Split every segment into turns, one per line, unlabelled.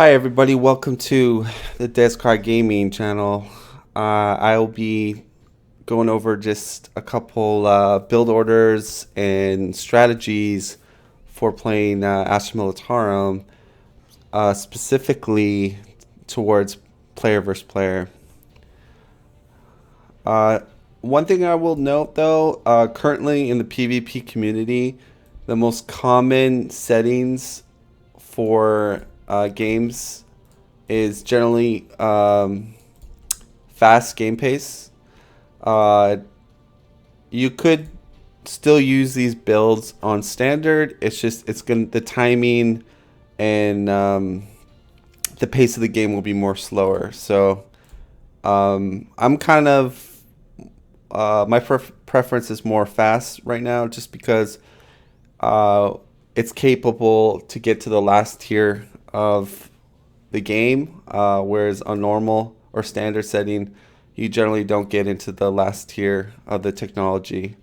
Hi everybody, welcome to the Descry gaming channel. I'll be going over just a couple build orders and strategies for playing Astra Militarum, specifically towards player versus player. Uh, One thing I will note though, currently in the PvP community, the most common settings for games is generally fast game pace. Uh, you could still use these builds on standard. It's just the timing and the pace of the game will be more slower. So I'm kind of my preference is more fast right now, just because it's capable to get to the last tier of the game, whereas on normal or standard setting, you generally don't get into the last tier of the technology.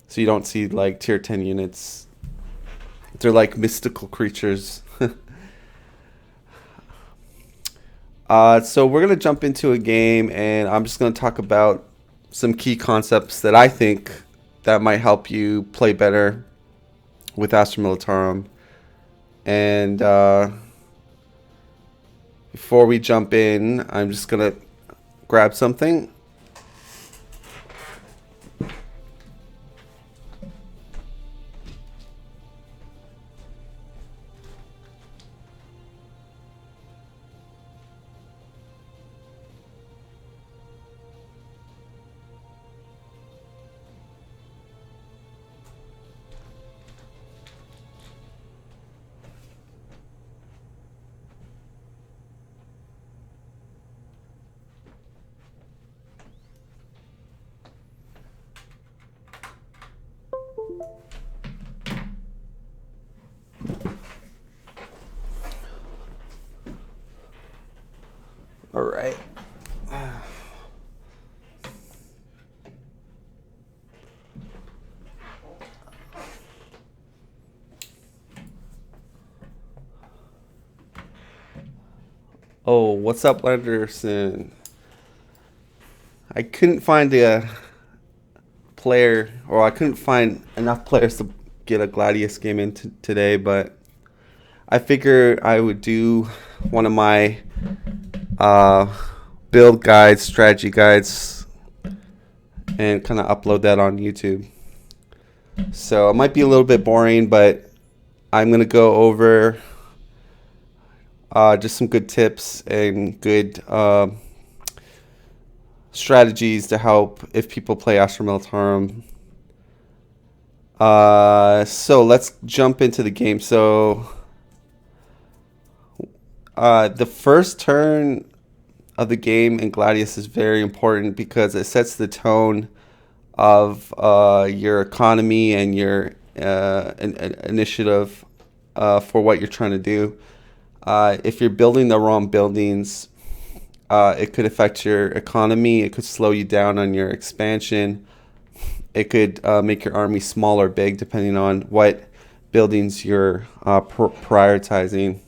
So you don't see like tier 10 units. They're like mystical creatures. So we're going to jump into a game, and I'm just going to talk about some key concepts that I think that might help you play better with Astra Militarum. And before we jump in, I'm just going to grab something. All right. Oh, what's up, Lenderson? I couldn't find a player, or I couldn't find enough players to get a Gladius game in today, but I figure I would do one of my uh, build guides, strategy guides, and kind of upload that on YouTube. So it might be a little bit boring, but I'm going to go over just some good tips and good strategies to help if people play Astra Militarum. So let's jump into the game. So the first turn of the game in Gladius is very important because it sets the tone of your economy and your initiative for what you're trying to do. If you're building the wrong buildings, it could affect your economy. It could slow you down on your expansion. It could make your army small or big, depending on what buildings you're prioritizing.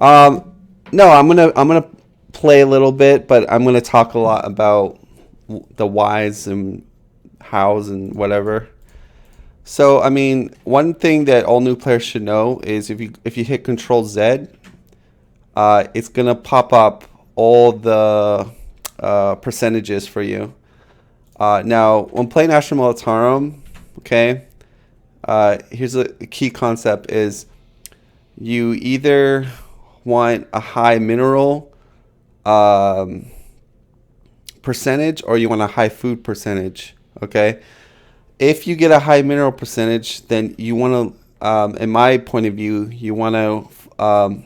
No, I'm gonna play a little bit, but I'm gonna talk a lot about the whys and hows and whatever. So, I mean, one thing that all new players should know is if you hit Control Z, it's gonna pop up all the percentages for you. Now, when playing Astra Militarum, okay, here's a key concept: is you either want a high mineral percentage, or you want a high food percentage. Okay, if you get a high mineral percentage, then you want to, in my point of view, you want to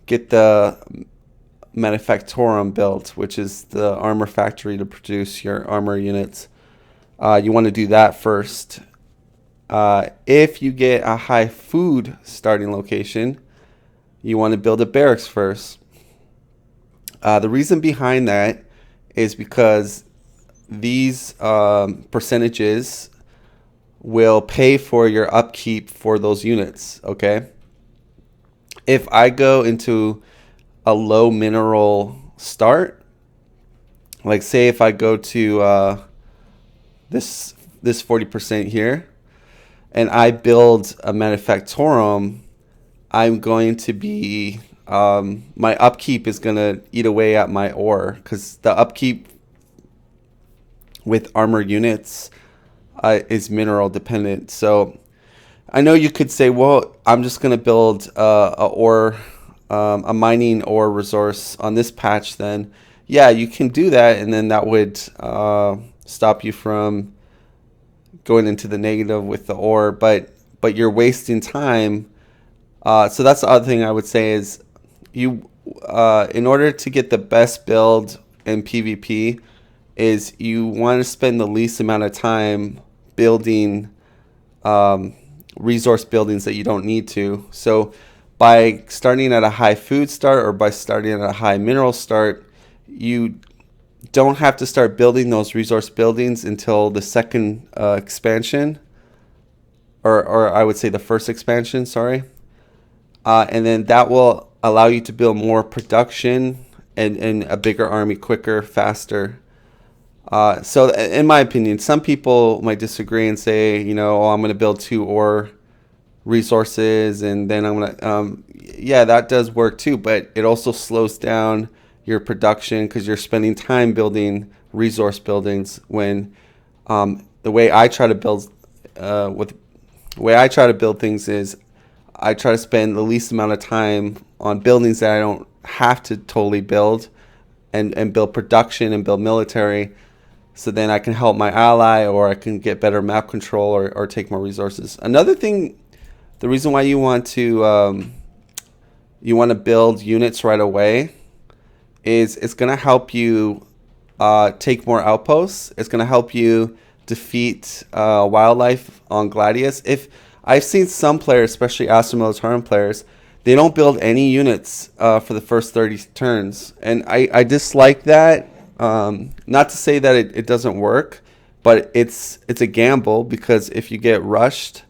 get the Manufactorum built, which is the armor factory to produce your armor units. You want to do that first. If you get a high food starting location, you want to build a barracks first. The reason behind that is because these percentages will pay for your upkeep for those units, okay? If I go into a low mineral start, like say if I go to this 40% here, and I build a manufactorum, I'm going to be my upkeep is gonna eat away at my ore, because the upkeep with armor units is mineral dependent. So I know you could say, well, I'm just gonna build a mining ore resource on this patch. Then yeah, you can do that, and then that would stop you from going into the negative with the ore, but you're wasting time. So that's the other thing I would say is you, in order to get the best build in PvP, is you want to spend the least amount of time building resource buildings that you don't need to. So by starting at a high food start or by starting at a high mineral start, you don't have to start building those resource buildings until the second expansion, or I would say the first expansion, sorry. And then that will allow you to build more production and a bigger army quicker, faster. So in my opinion, some people might disagree and say, oh, I'm going to build 2 ore resources, and then I'm going to, yeah, that does work too, but it also slows down your production because you're spending time building resource buildings when the way I try to build things is I try to spend the least amount of time on buildings that I don't have to totally build, and build production and build military, so then I can help my ally, or I can get better map control, or take more resources. Another thing, the reason why you want to build units right away is it's going to help you take more outposts. It's going to help you defeat wildlife on Gladius. If I've seen some players, especially Astra Militarum players, they don't build any units for the first 30 turns, and I dislike that. Not to say that it doesn't work, but it's a gamble, because if you get rushed,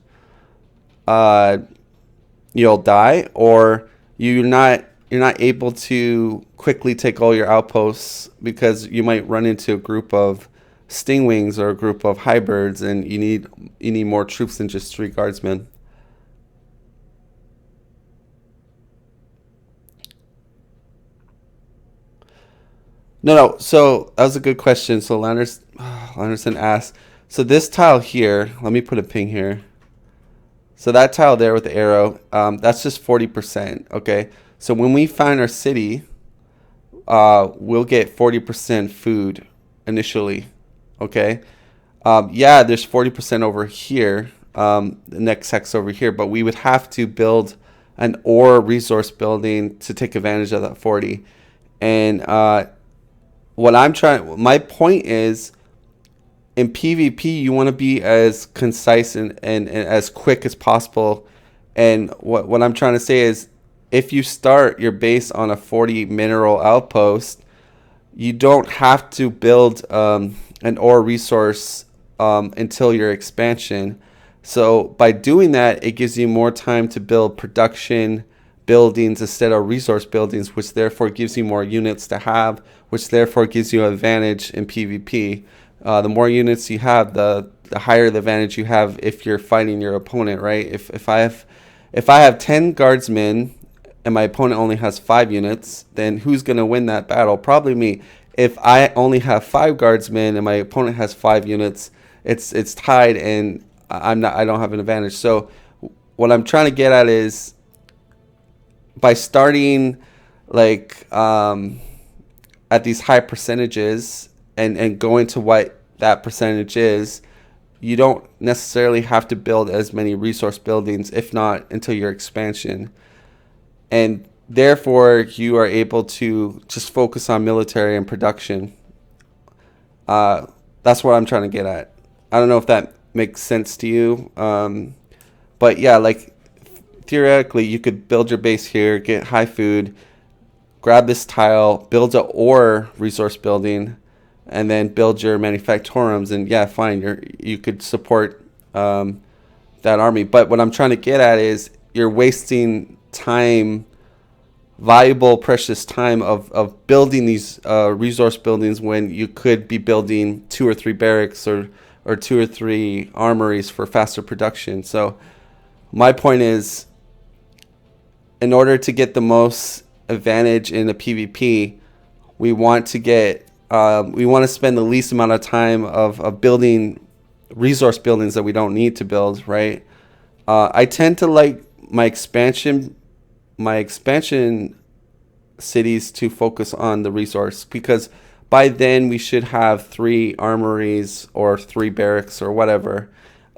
you'll die, or you're not able to quickly take all your outposts, because you might run into a group of stingwings or a group of hybrids, and you need more troops than just 3 guardsmen. No. So that was a good question. So Landerson asked, so this tile here, let me put a ping here. So that tile there with the arrow, that's just 40%. Okay. So when we find our city, we'll get 40% food initially. Okay. Yeah, there's 40% over here. The next hex over here, but we would have to build an ore resource building to take advantage of that 40. And my point is, in PvP, you want to be as concise and as quick as possible. And what I'm trying to say is, if you start your base on a 40 mineral outpost, you don't have to build an ore resource until your expansion. So by doing that, it gives you more time to build production buildings instead of resource buildings, which therefore gives you more units to have, which therefore gives you an advantage in PvP. The more units you have, the higher the advantage you have if you're fighting your opponent, right? If I have 10 guardsmen and my opponent only has 5 units, then who's going to win that battle? Probably me. If I only have 5 guardsmen and my opponent has 5 units, it's tied, and I don't have an advantage. So what I'm trying to get at is, by starting like at these high percentages and going to what that percentage is, you don't necessarily have to build as many resource buildings, if not until your expansion. And therefore, you are able to just focus on military and production. That's what I'm trying to get at. I don't know if that makes sense to you. But yeah, like theoretically, you could build your base here, get high food, grab this tile, build a ore resource building, and then build your manufactorums. And yeah, fine, you could support that army. But what I'm trying to get at is you're wasting time, valuable, precious time of building these resource buildings when you could be building 2 or 3 barracks or 2 or 3 armories for faster production. So my point is, in order to get the most advantage in the PvP, we want to spend the least amount of time of building resource buildings that we don't need to build, right? I tend to like my expansion cities to focus on the resource, because by then we should have 3 armories or 3 barracks or whatever,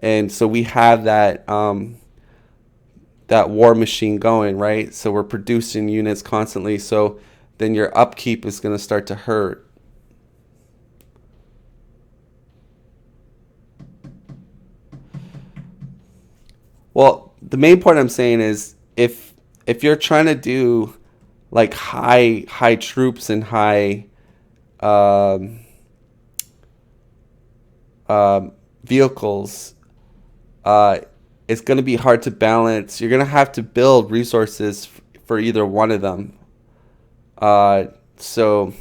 and so we have that that war machine going, right? So we're producing units constantly, so then your upkeep is going to start to hurt. Well, the main point I'm saying is, if you're trying to do like high troops and high um, vehicles, uh, it's going to be hard to balance. You're going to have to build resources for either one of them. So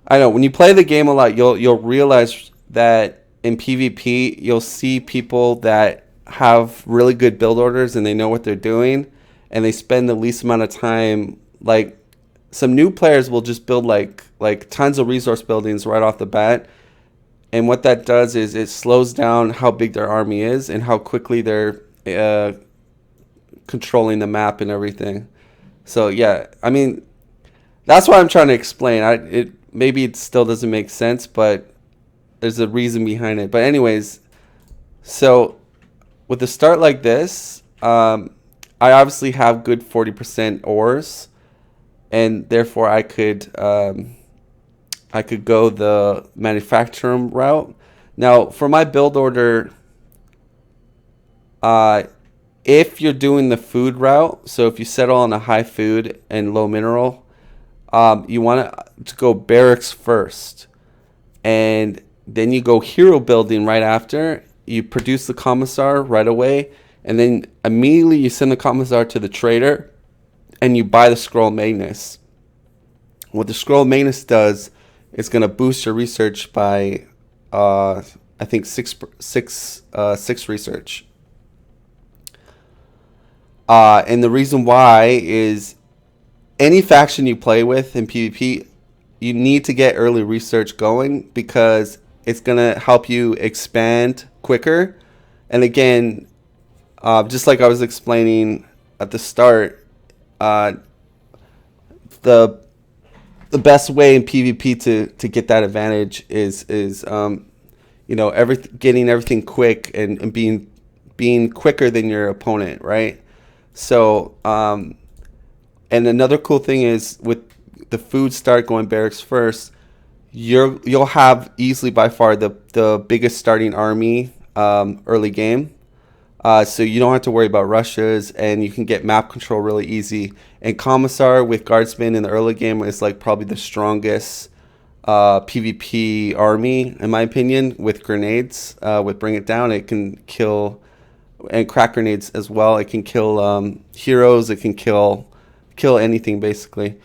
I know when you play the game a lot, you'll realize that in PvP you'll see people that have really good build orders and they know what they're doing, and they spend the least amount of time. Like, some new players will just build like tons of resource buildings right off the bat, and what that does is it slows down how big their army is and how quickly they're controlling the map and everything. So yeah, I mean, that's what I'm trying to explain. Maybe it still doesn't make sense, but there's a reason behind it. But anyways, so with a start like this, I obviously have good 40% ores, and therefore I could go the manufacturing route. Now, for my build order, if you're doing the food route, so if you settle on a high food and low mineral, you want to go barracks first, and then you go hero building right after. You produce the commissar right away, and then immediately you send the commissar to the trader, and you buy the scroll Magnus. What the scroll Magnus does is going to boost your research by, I think six research. And the reason why is, any faction you play with in PvP, you need to get early research going, because it's going to help you expand quicker. And again, just like I was explaining at the start, the best way in PvP to get that advantage is getting everything quick and being quicker than your opponent, right? So and another cool thing is, with the food start going barracks first, you'll have easily by far the biggest starting army early game. So you don't have to worry about rushes, and you can get map control really easy. And Commissar with Guardsmen in the early game is like probably the strongest PvP army, in my opinion, with grenades. With Bring It Down, it can kill, and crack grenades as well. It can kill heroes. It can kill anything, basically.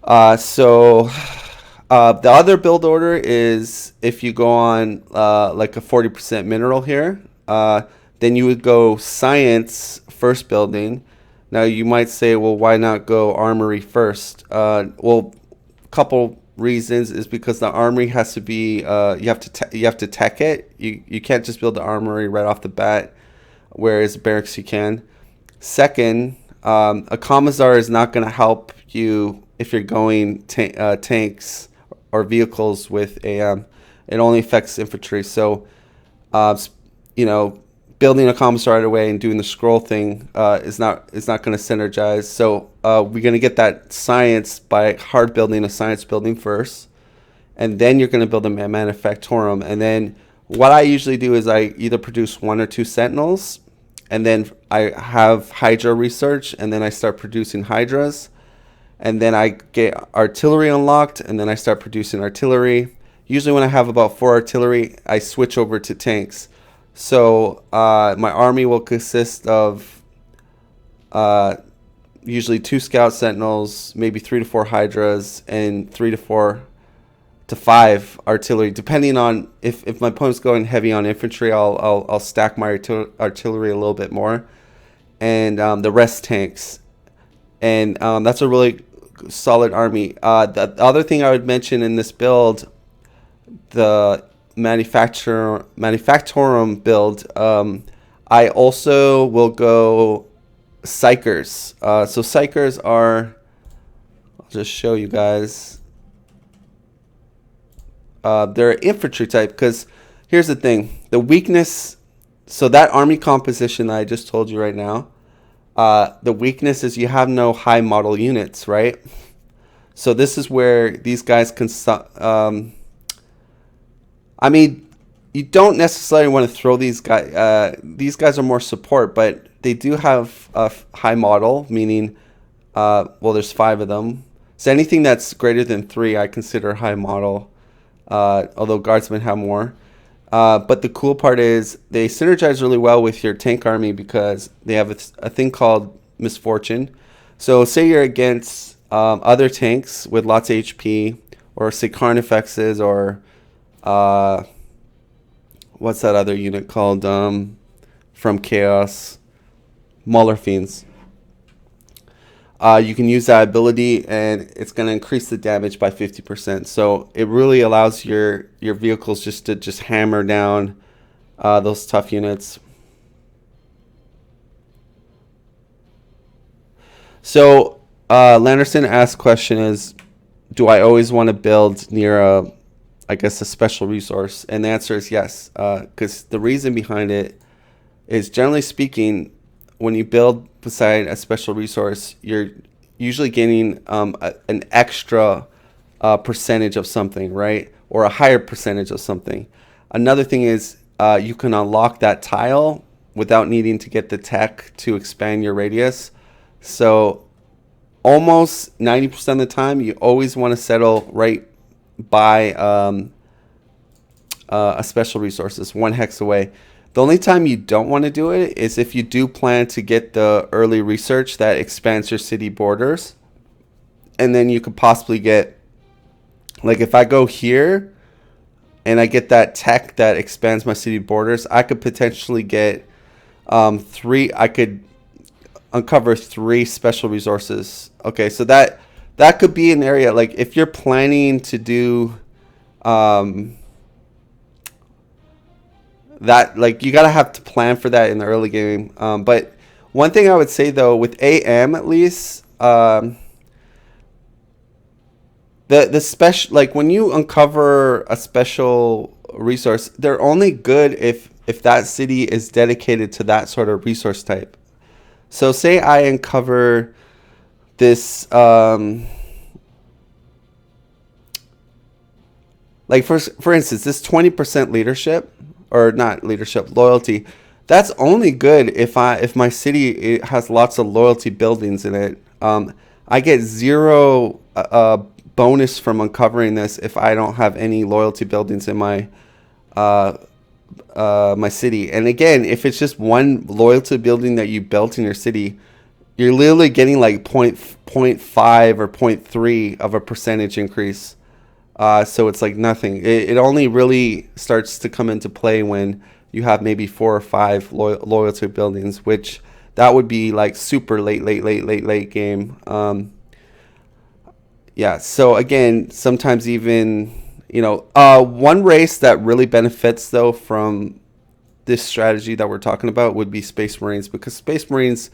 So the other build order is, if you go on like a 40% mineral here, then you would go science first building. Now you might say, well, why not go armory first? Well, a couple reasons is because the armory has to be you have to tech it. You can't just build the armory right off the bat, whereas barracks you can. Second, a commissar is not going to help you if you're going tanks or vehicles with AM. It only affects infantry. So, building a commissar right away and doing the scroll thing is not going to synergize. So we're going to get that science by hard building a science building first, and then you're going to build a manufactorum. And then what I usually do is I either produce 1 or 2 sentinels, and then I have Hydra research, and then I start producing Hydras, and then I get artillery unlocked, and then I start producing artillery, usually when I have about 4 artillery, I switch over to tanks. So my army will consist of uh, usually 2 scout sentinels, maybe 3 to 4 hydras, and 3 to 4 to 5 artillery, depending on if my opponent's going heavy on infantry. I'll stack my artillery a little bit more, and the rest tanks. And that's a really solid army. The other thing I would mention in this build, the manufactorum build, I also will go psychers. So psychers are, I'll just show you guys. They're infantry type, because here's the thing, the weakness. So that army composition that I just told you right now, the weakness is you have no high model units, right? So this is where these guys can. I mean, you don't necessarily want to throw these guys. These guys are more support, but they do have a high model, meaning, well, there's 5 of them. So anything that's greater than 3, I consider high model. Although guardsmen have more. But the cool part is they synergize really well with your tank army because they have a thing called misfortune. So say you're against other tanks with lots of HP, or say Carnifexes, or what's that other unit called from Chaos? Mauler Fiends. You can use that ability, and it's going to increase the damage by 50%. So it really allows your vehicles just to hammer down those tough units. So Landerson asked question is, do I always want to build near I guess a special resource? And the answer is yes, because the reason behind it is, generally speaking, when you build beside a special resource, you're usually getting an extra percentage of something, right? Or a higher percentage of something. Another thing is you can unlock that tile without needing to get the tech to expand your radius. So almost 90% of the time, you always want to settle right by a special resources, 1 hex away. The only time you don't want to do it is if you do plan to get the early research that expands your city borders. And then you could possibly get, like if I go here and I get that tech that expands my city borders, I could potentially get I could uncover 3 special resources. Okay, so that could be an area, like if you're planning to do that, like you gotta have to plan for that in the early game. But one thing I would say though, with AM at least, the special, like when you uncover a special resource, they're only good if that city is dedicated to that sort of resource type. So say I uncover this like for instance, this 20% leadership, or not leadership, loyalty, that's only good if my city has lots of loyalty buildings in it. I get 0 bonus from uncovering this if I don't have any loyalty buildings in my my city. And again, if it's just 1 loyalty building that you built in your city, you're literally getting like 0.5 or 0.3 of a percentage increase. So it's like nothing. It only really starts to come into play when you have maybe 4 or 5 loyalty buildings, which that would be like super late game. Yeah. So again, sometimes even, one race that really benefits though from this strategy that we're talking about would be Space Marines, because Space Marines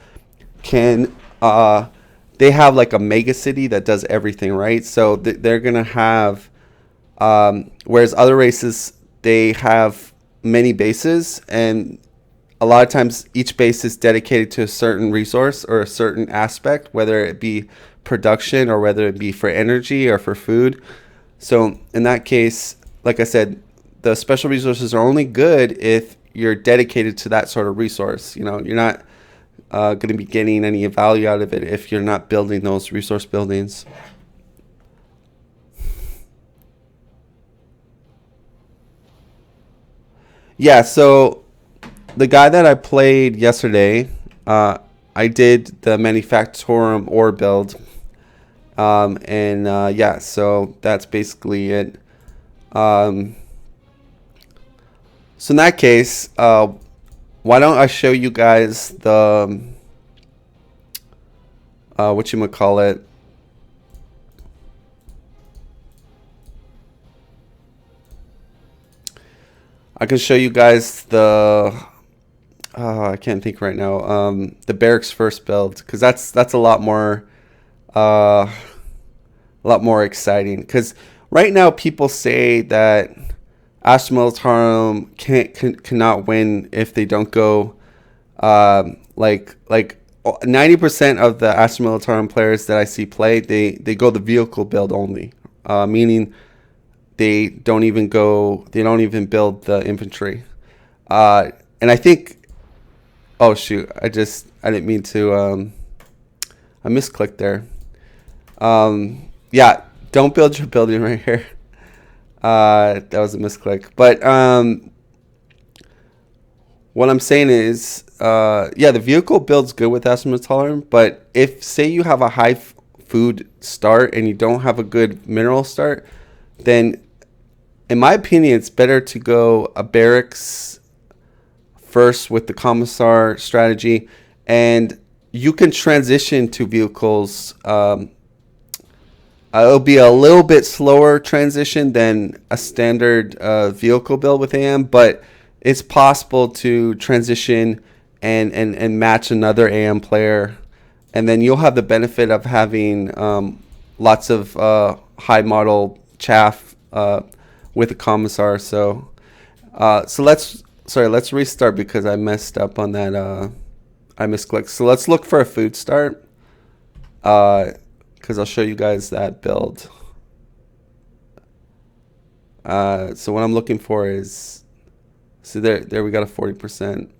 can they have like a mega city that does everything, right? So they're gonna have whereas other races, they have many bases, and a lot of times each base is dedicated to a certain resource or a certain aspect, whether it be production or whether it be for energy or for food. So in that case, like I said, the special resources are only good if you're dedicated to that sort of resource. You're not going to be getting any value out of it if you're not building those resource buildings. Yeah, so the guy that I played yesterday, I did the Manufactorum ore build. And yeah, so that's basically it. Um, so in that case, why don't I show you guys the what you call it? I can show you guys the I can't think right now. The barracks first build, because that's a lot more exciting. Because right now people say that Astra Militarum cannot win if they don't go like 90% of the Astra Militarum players that I see play, they go the vehicle build only, meaning they don't even build the infantry. And I think, oh shoot, I didn't mean to, I misclicked there. Yeah, don't build your building right here. That was a misclick. But what I'm saying is, yeah, the vehicle build's good with estimate tolerance, but if, say, you have a high food start and you don't have a good mineral start, then in my opinion, it's better to go a barracks first with the commissar strategy, and you can transition to vehicles. It'll be a little bit slower transition than a standard vehicle build with AM, but it's possible to transition and match another AM player, and then you'll have the benefit of having lots of high model chaff with a commissar. So let's restart because I messed up on that. I misclicked. So let's look for a food start. Because I'll show you guys that build. So what I'm looking for is, so there we got a 40%.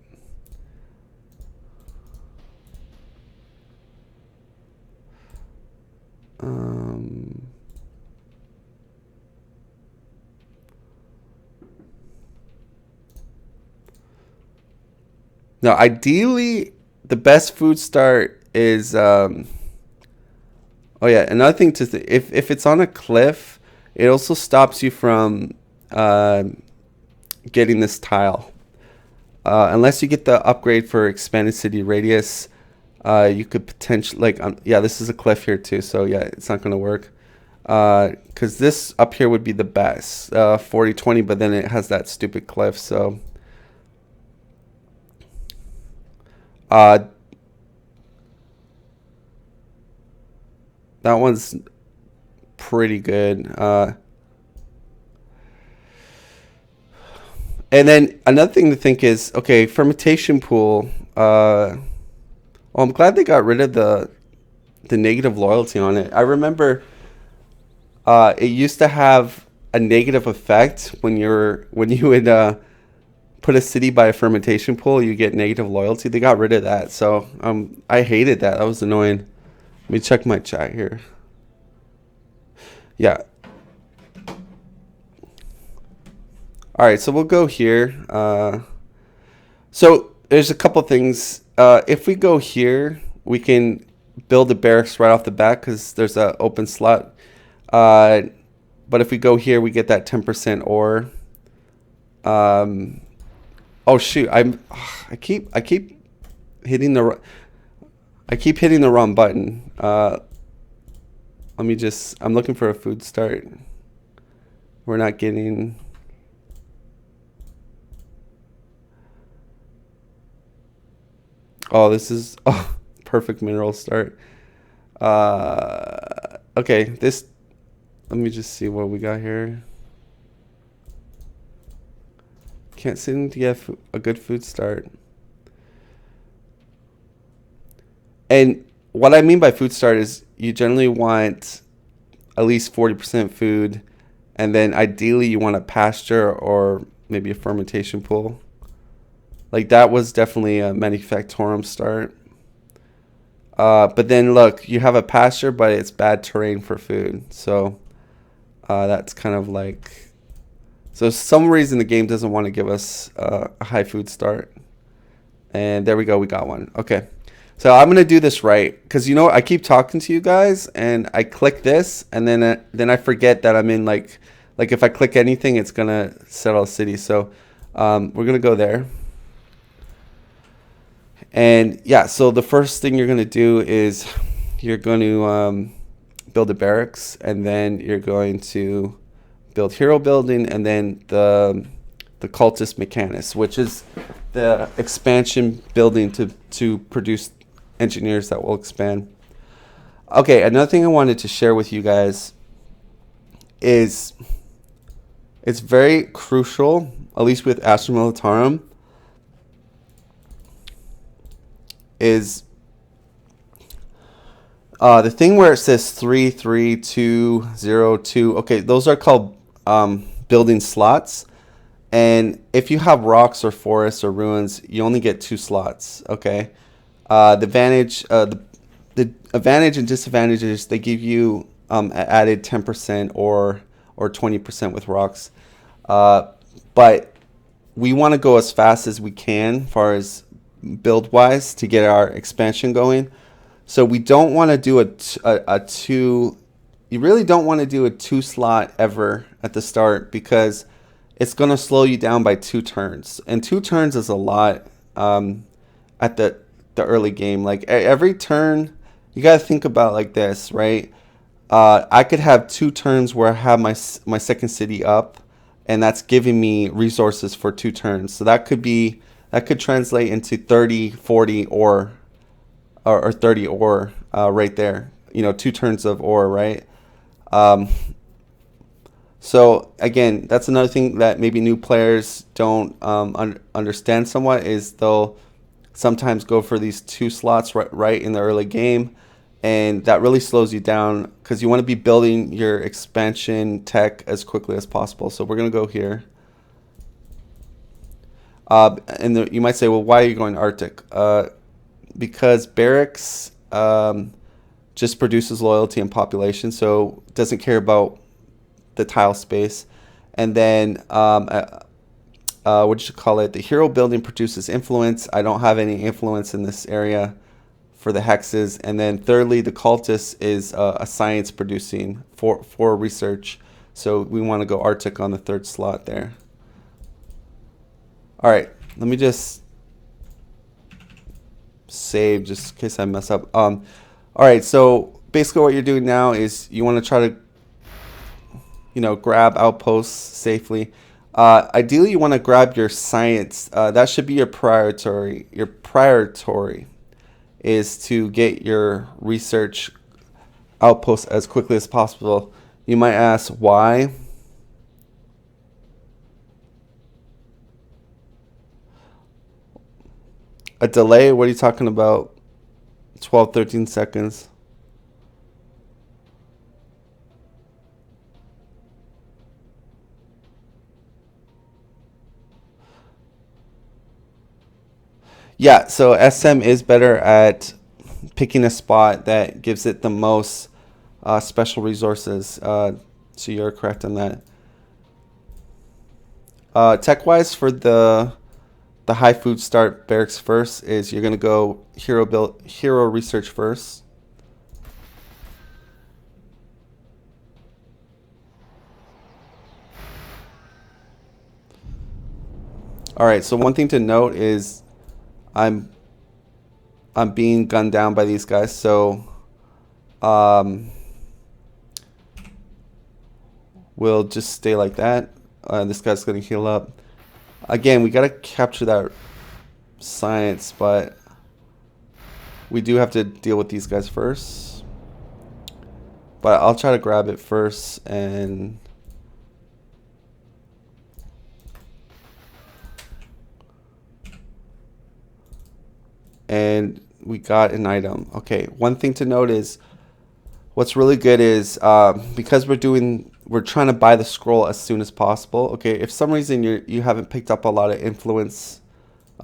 Now, ideally, the best food start is, oh yeah, another thing if it's on a cliff, it also stops you from getting this tile. Unless you get the upgrade for expanded city radius, you could potentially, like, yeah, this is a cliff here too, so yeah, it's not going to work. Because this up here would be the best, 40-20, but then it has that stupid cliff, so. That one's pretty good. And then another thing to think is, okay, fermentation pool. Well, I'm glad they got rid of the negative loyalty on it. I remember it used to have a negative effect when you would put a city by a fermentation pool, you get negative loyalty. They got rid of that, so I hated that. That was annoying. Let me check my chat here. Yeah. All right, so we'll go here. So there's a couple things. If we go here, we can build the barracks right off the bat because there's an open slot. But if we go here, we get that 10% ore. Oh shoot! I keep hitting the wrong button. Let me just. I'm looking for a food start. We're not getting. Oh, this is perfect mineral start. Okay, this. Let me just see what we got here. Can't seem to get a good food start. And what I mean by food start is you generally want at least 40% food, and then ideally you want a pasture or maybe a fermentation pool. Like that was definitely a manufactorum start. But then look, you have a pasture, but it's bad terrain for food. So that's kind of like So some reason the game doesn't want to give us a high food start. And there we go, we got one. Okay. So I'm gonna do this right, because you know what? I keep talking to you guys and I click this and then I forget that I'm in like if I click anything it's gonna settle a city. So we're gonna go there. And yeah, so the first thing you're gonna do is you're going to build a barracks, and then you're going to build hero building, and then the cultist mechanist, which is the expansion building to produce engineers that will expand. Okay, another thing I wanted to share with you guys is it's very crucial, at least with Astra Militarum, is the thing where it says 33202. Okay, those are called building slots. And if you have rocks or forests or ruins, you only get 2 slots. Okay, the advantage and disadvantages, they give you added 10% or 20% with rocks. But we want to go as fast as we can, as far as build wise, to get our expansion going. So we don't want to do a two. You really don't want to do a 2 slot ever at the start, because it's going to slow you down by 2 turns, and 2 turns is a lot at the early game. Like every turn, you got to think about like this, right? I could have 2 turns where I have my second city up, and that's giving me resources for 2 turns. So that could translate into 30, 40 or 30 ore right there. 2 turns of ore, right? So again, that's another thing that maybe new players don't understand somewhat, is they'll sometimes go for these 2 slots right in the early game, and that really slows you down, because you want to be building your expansion tech as quickly as possible. So we're going to go here. And you might say, well, why are you going Arctic? Because barracks just produces loyalty and population, so it doesn't care about the tile space. And then what you call it, the hero building produces influence. I don't have any influence in this area for the hexes. And then thirdly, the cultist is a science producing for research, so we want to go Arctic on the 3rd slot there. All right, let me just save just in case I mess up. All right, so basically what you're doing now is you want to try to grab outposts safely. Ideally you want to grab your science. That should be your priority. Your priority is to get your research outposts as quickly as possible. You might ask why. A delay? What are you talking about? 12, 13 seconds. Yeah, so SM is better at picking a spot that gives it the most special resources. So you're correct on that. Tech-wise, for the high food start barracks first, is you're gonna go hero research first. All right. So one thing to note is I'm being gunned down by these guys. So we'll just stay like that. This guy's gonna heal up. Again, we gotta capture that science, but we do have to deal with these guys first. But I'll try to grab it first, and we got an item. Okay, one thing to note is what's really good is because we're trying to buy the scroll as soon as possible. Okay, if for some reason you haven't picked up a lot of influence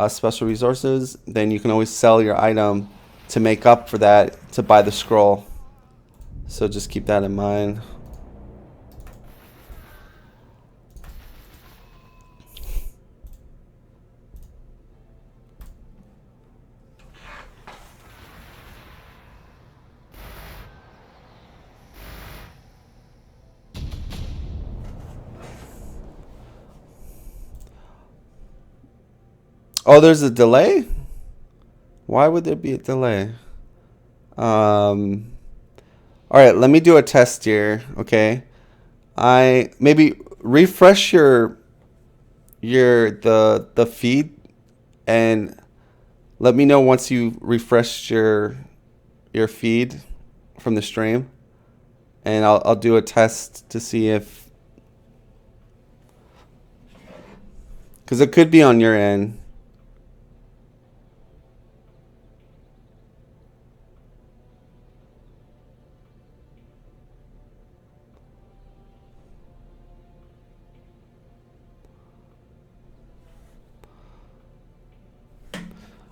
special resources, then you can always sell your item to make up for that, to buy the scroll. So just keep that in mind. Oh, there's a delay? Why would there be a delay? All right, let me do a test here, okay? I maybe refresh the feed and let me know once you refreshed your feed from the stream, and I'll do a test to see if, because it could be on your end.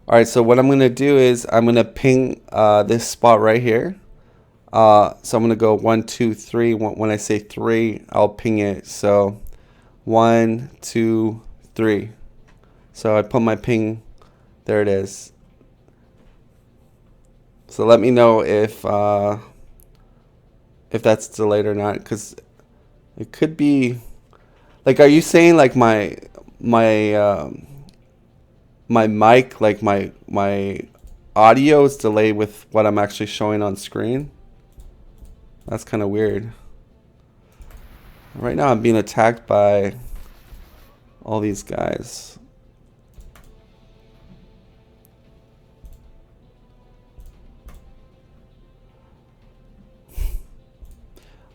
All right, so what I'm gonna do is I'm gonna ping this spot right here. So I'm gonna go 1, 2, 3. When I say 3, I'll ping it. So 1, 2, 3. So I put my ping. There it is. So let me know if that's delayed or not, because it could be. Like, are you saying like my mic, like my audio is delayed with what I'm actually showing on screen? That's kind of weird. Right now I'm being attacked by all these guys.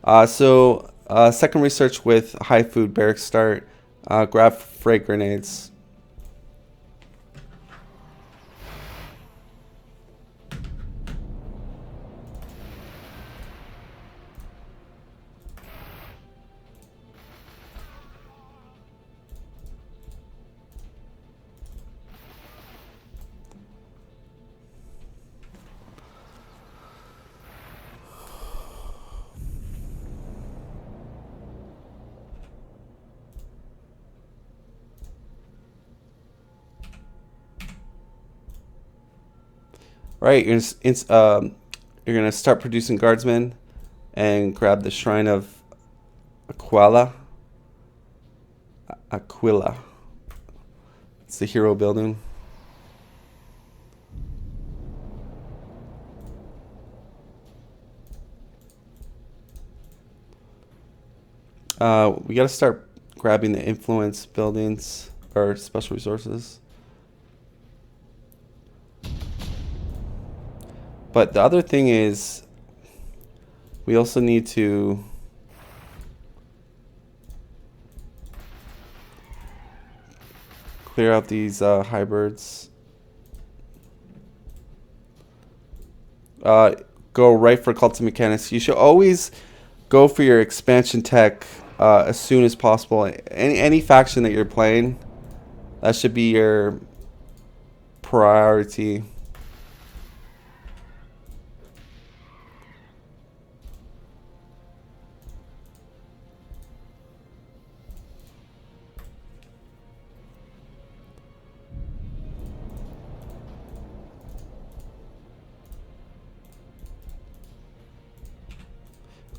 Second research with high food barrack start. Grab frag grenades. Right, you're gonna start producing guardsmen, and grab the shrine of Aquila. Aquila. It's the hero building. We gotta start grabbing the influence buildings or special resources. But the other thing is, we also need to clear out these hybrids. Go right for cult of mechanics. You should always go for your expansion tech as soon as possible. Any faction that you're playing, that should be your priority.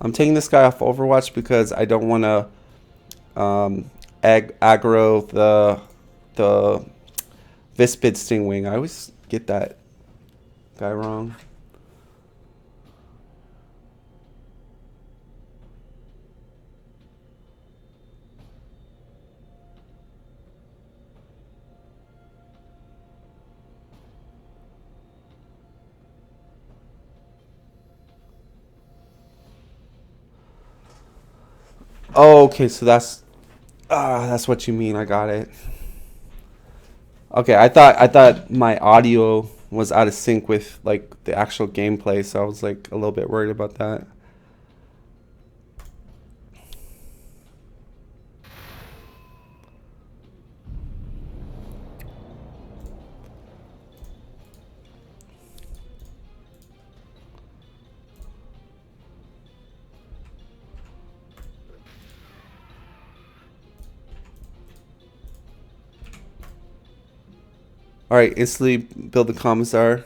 I'm taking this guy off Overwatch because I don't want to aggro the Vispid Stingwing. I always get that guy wrong. Oh, okay, so that's what you mean. I got it. Okay, I thought my audio was out of sync with like the actual gameplay, so I was like a little bit worried about that. All right, instantly build the commissar,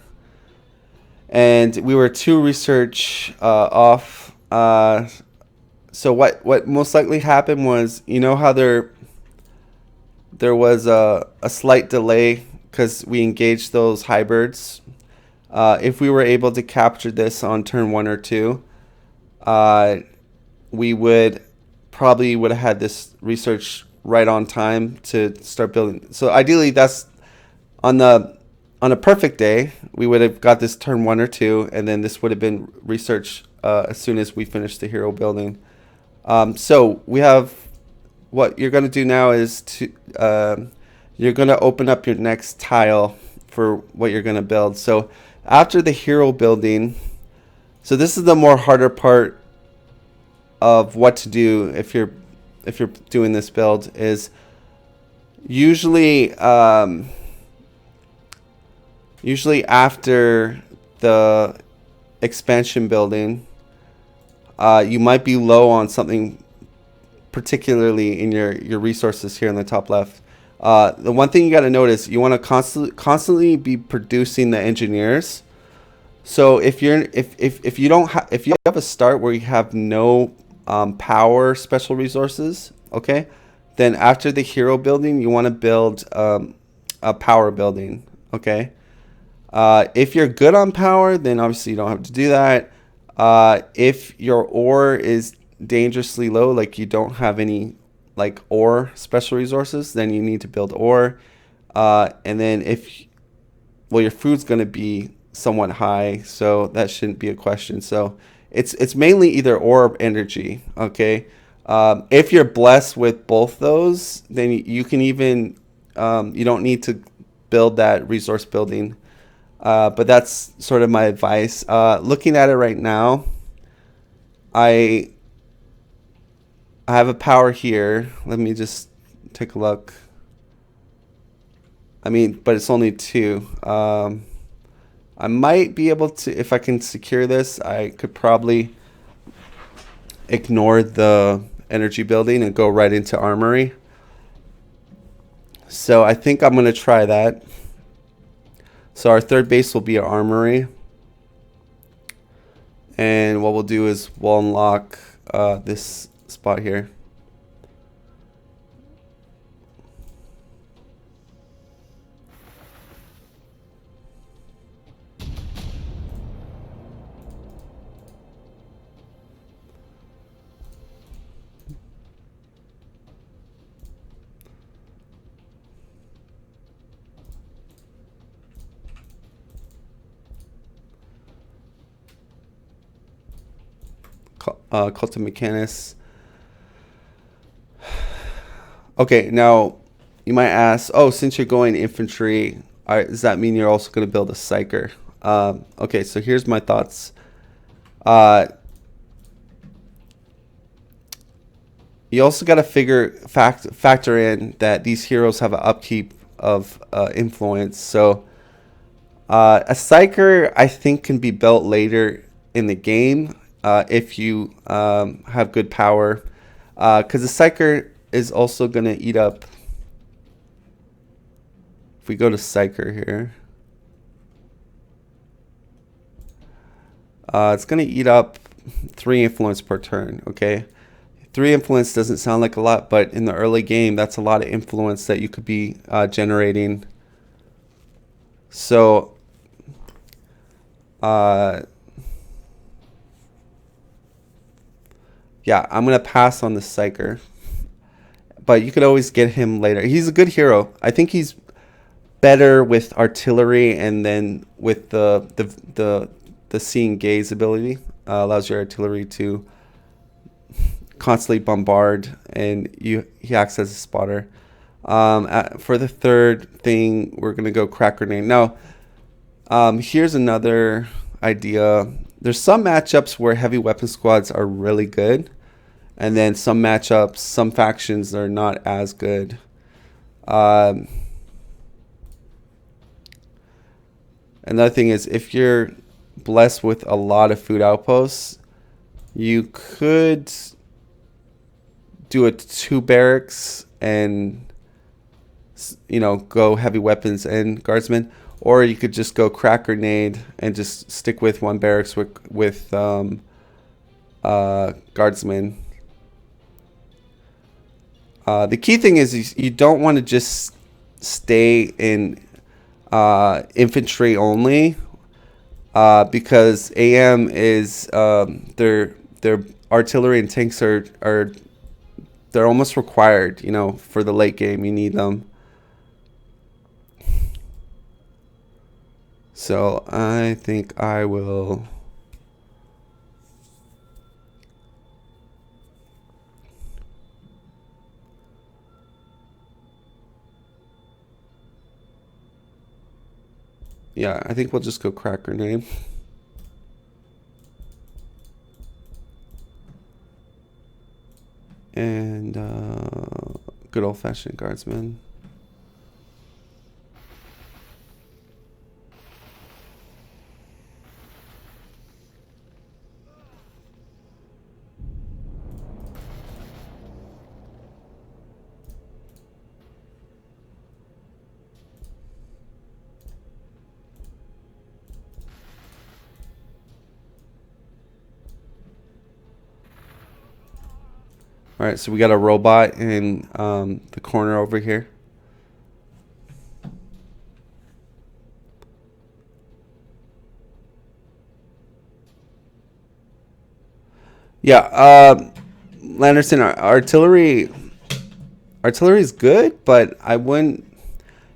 and we were 2 research off. So what most likely happened was, you know how there was a slight delay because we engaged those hybrids. If we were able to capture this on turn 1 or 2, we would have had this research right on time to start building. So ideally, that's on a perfect day, we would have got this turn 1 or 2, and then this would have been research as soon as we finished the hero building. So we have, what you're going to do now is you're going to open up your next tile for what you're going to build. So after the hero building, so this is the more harder part of what to do if you're doing this build, is usually after the expansion building, you might be low on something, particularly in your resources here in the top left. The one thing you got to notice, you want to constantly be producing the engineers. So if you have a start where you have no power special resources, okay, then after the hero building, you want to build a power building, okay. If you're good on power, then obviously you don't have to do that. If your ore is dangerously low, like you don't have any like ore special resources, then you need to build ore. And then your food's going to be somewhat high, so that shouldn't be a question. So it's mainly either ore or energy, okay. If you're blessed with both those, then you can even you don't need to build that resource building. But that's sort of my advice. Looking at it right now, I have a power here. Let me just take a look. I mean, but it's only 2. I might be able to, if I can secure this, I could probably ignore the energy building and go right into armory. So I think I'm going to try that. So our third base will be our armory. And what we'll do is we'll unlock this spot here. Cult of Mechanus. Okay, now you might ask, oh, since you're going infantry, does that mean you're also going to build a psyker? Okay, so here's my thoughts. You also got to factor in that these heroes have an upkeep of influence. So a psyker, I think, can be built later in the game. If you have good power, because the psyker is also going to eat up. If we go to psyker here, it's going to eat up 3 influence per turn. Okay, 3 influence doesn't sound like a lot, but in the early game, that's a lot of influence that you could be generating. So yeah, I'm going to pass on the psyker. But you could always get him later. He's a good hero. I think he's better with artillery, and then with the seeing gaze ability, allows your artillery to constantly bombard, and he acts as a spotter. For the third thing, we're going to go crack grenade. Now, here's another idea. There's some matchups where heavy weapon squads are really good, and then some matchups, some factions are not as good. Another thing is, if you're blessed with a lot of food outposts, you could do a 2 barracks and, you know, go heavy weapons and guardsmen. Or you could just go crack grenade and just stick with 1 barracks with guardsmen. The key thing is you don't want to just stay in infantry only, because AM is their artillery and tanks are they're almost required. You know, for the late game, you need them. So I think I will. Yeah, I think we'll just go crack grenade. And good old-fashioned guardsman. All right, so we got a robot in the corner over here. Yeah, Landerson, artillery is good, but I wouldn't.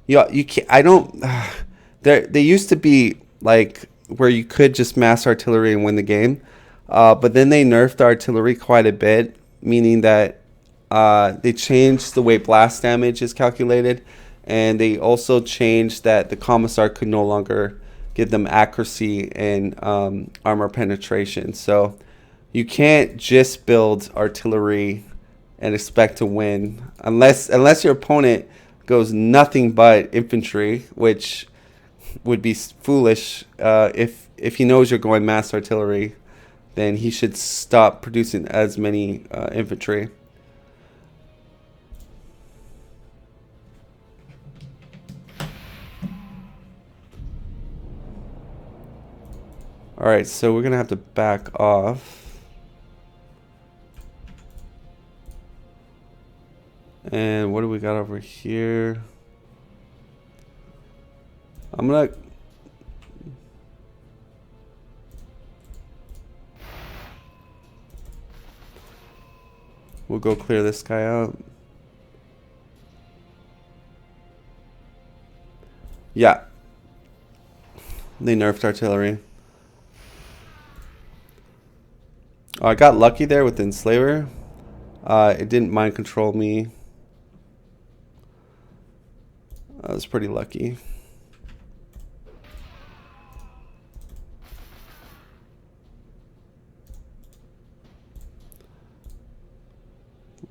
You can't. I don't. They used to be like where you could just mass artillery and win the game, but then they nerfed artillery quite a bit, meaning that they changed the way blast damage is calculated, and they also changed that the commissar could no longer give them accuracy and armor penetration. So you can't just build artillery and expect to win unless your opponent goes nothing but infantry, which would be foolish. If he knows you're going mass artillery, then he should stop producing as many infantry. All right, so we're gonna have to back off. And what do we got over here? I'm gonna. We'll go clear this guy out. Yeah. They nerfed artillery. Oh, I got lucky there with the Enslaver. It didn't mind control me. I was pretty lucky.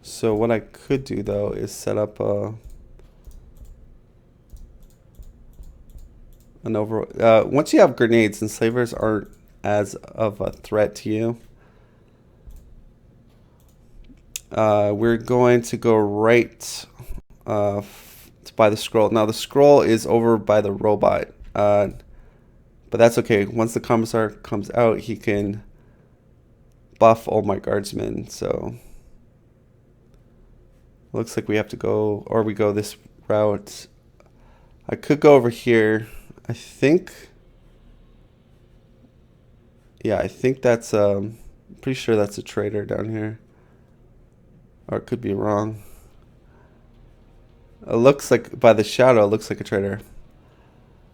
So what I could do though is set up an over. Once you have grenades, enslavers aren't as of a threat to you. We're going to go right to buy the scroll. Now the scroll is over by the robot, but that's okay. Once the commissar comes out, he can buff all my guardsmen. So looks like we have to go, or we go this route. I could go over here. I think. Yeah, I think that's pretty sure that's a trader down here. Or it could be wrong. It looks like, by the shadow, it looks like a trader.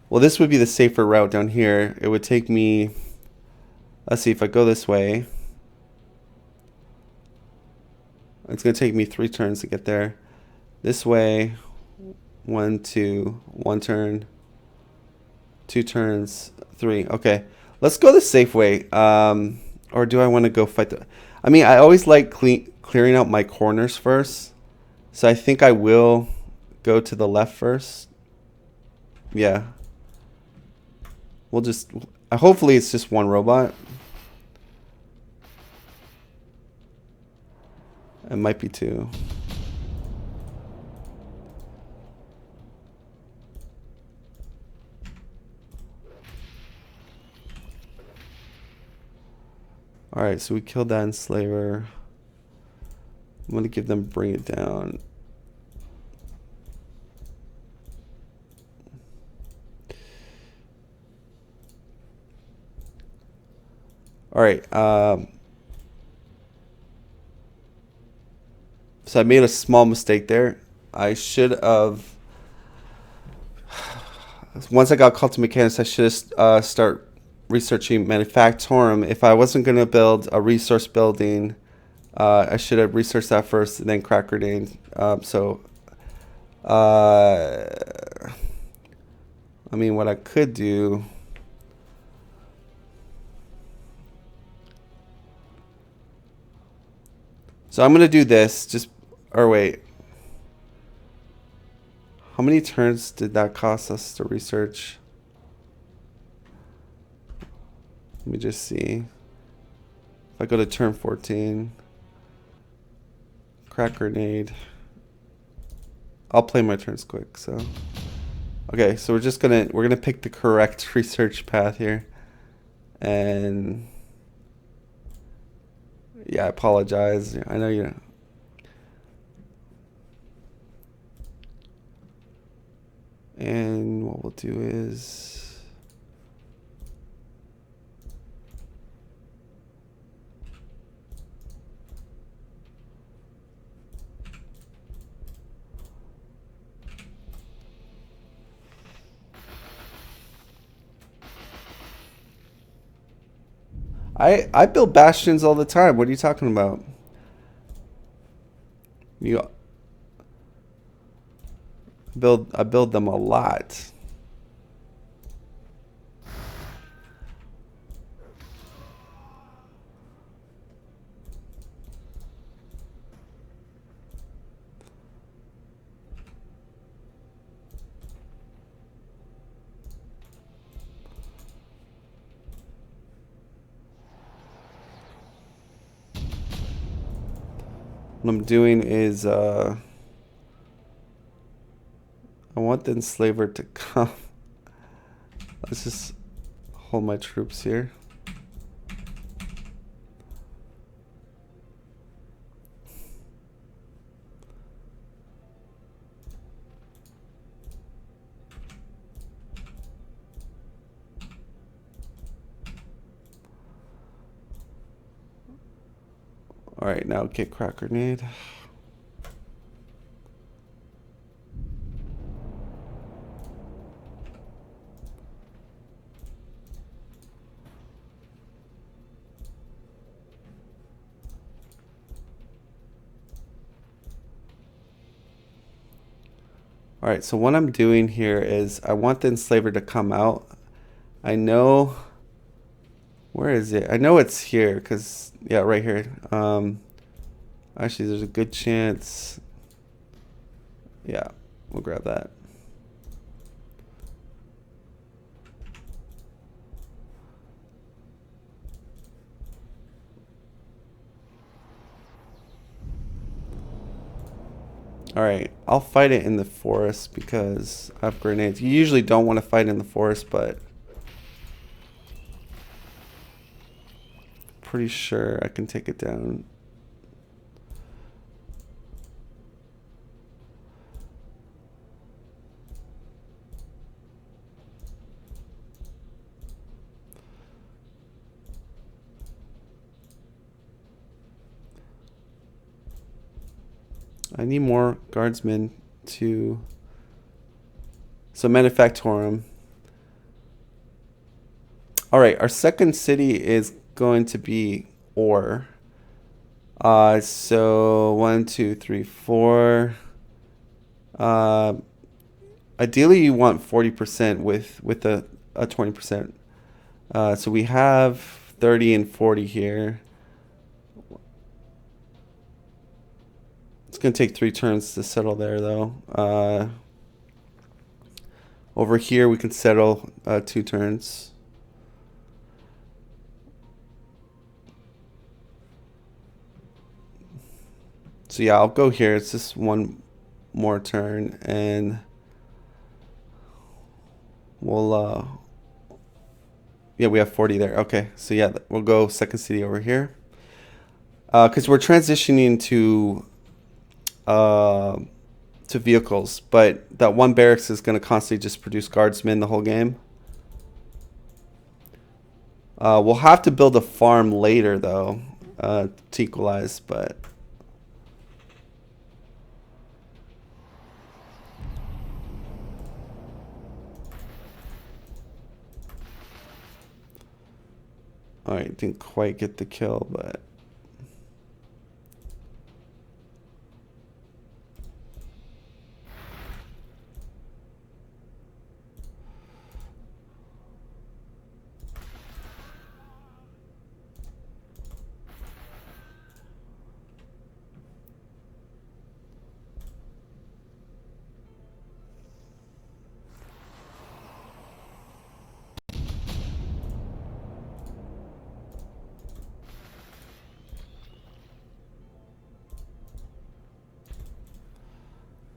Well, this would be the safer route down here. It would take me, let's see, if I go this way, it's going to take me 3 turns to get there. This way, 1, 2, 1 turn, 2 turns, 3. Okay, let's go the safe way. Or do I want to go fight the... I mean, I always like clearing out my corners first. So I think I will go to the left first. Yeah. We'll just... hopefully it's just one robot. It might be 2. Alright, so we killed that enslaver. I'm going to give them bring it down. All right. So I made a small mistake there. I should have. Once I got called to mechanics, I should have start researching manufactorum. If I wasn't going to build a resource building, I should have researched that first and then crack grenade. I mean, what I could do. So I'm going to do this. Or wait. How many turns did that cost us to research? Let me just see. If I go to turn 14, crack grenade. I'll play my turns quick. So, okay, so we're gonna pick the correct research path here, and yeah, I apologize. I know you. And what we'll do is. I build bastions all the time. What are you talking about? I build them a lot. What I'm doing is I want the enslaver to come. Let's just hold my troops here. All right, now get crack grenade. All right, so what I'm doing here is I want the enslaver to come out. I know, where is it? I know it's here because, yeah, right here. Actually, there's a good chance. Yeah, we'll grab that. All right, I'll fight it in the forest because I have grenades. You usually don't want to fight in the forest, but pretty sure I can take it down. I need more guardsmen to... So manufactorum. All right, our second city is going to be ore. So 1, 2, 3, 4. Ideally, you want 40% with a 20%. So we have 30 and 40 here. It's going to take 3 turns to settle there, though. Over here, we can settle 2 turns. So yeah, I'll go here. It's just 1 more turn, and we'll... yeah, we have 40 there. Okay, so yeah, we'll go second city over here. Because we're transitioning to vehicles, but that 1 barracks is going to constantly just produce guardsmen the whole game. We'll have to build a farm later, though, to equalize, but... Alright, didn't quite get the kill, but...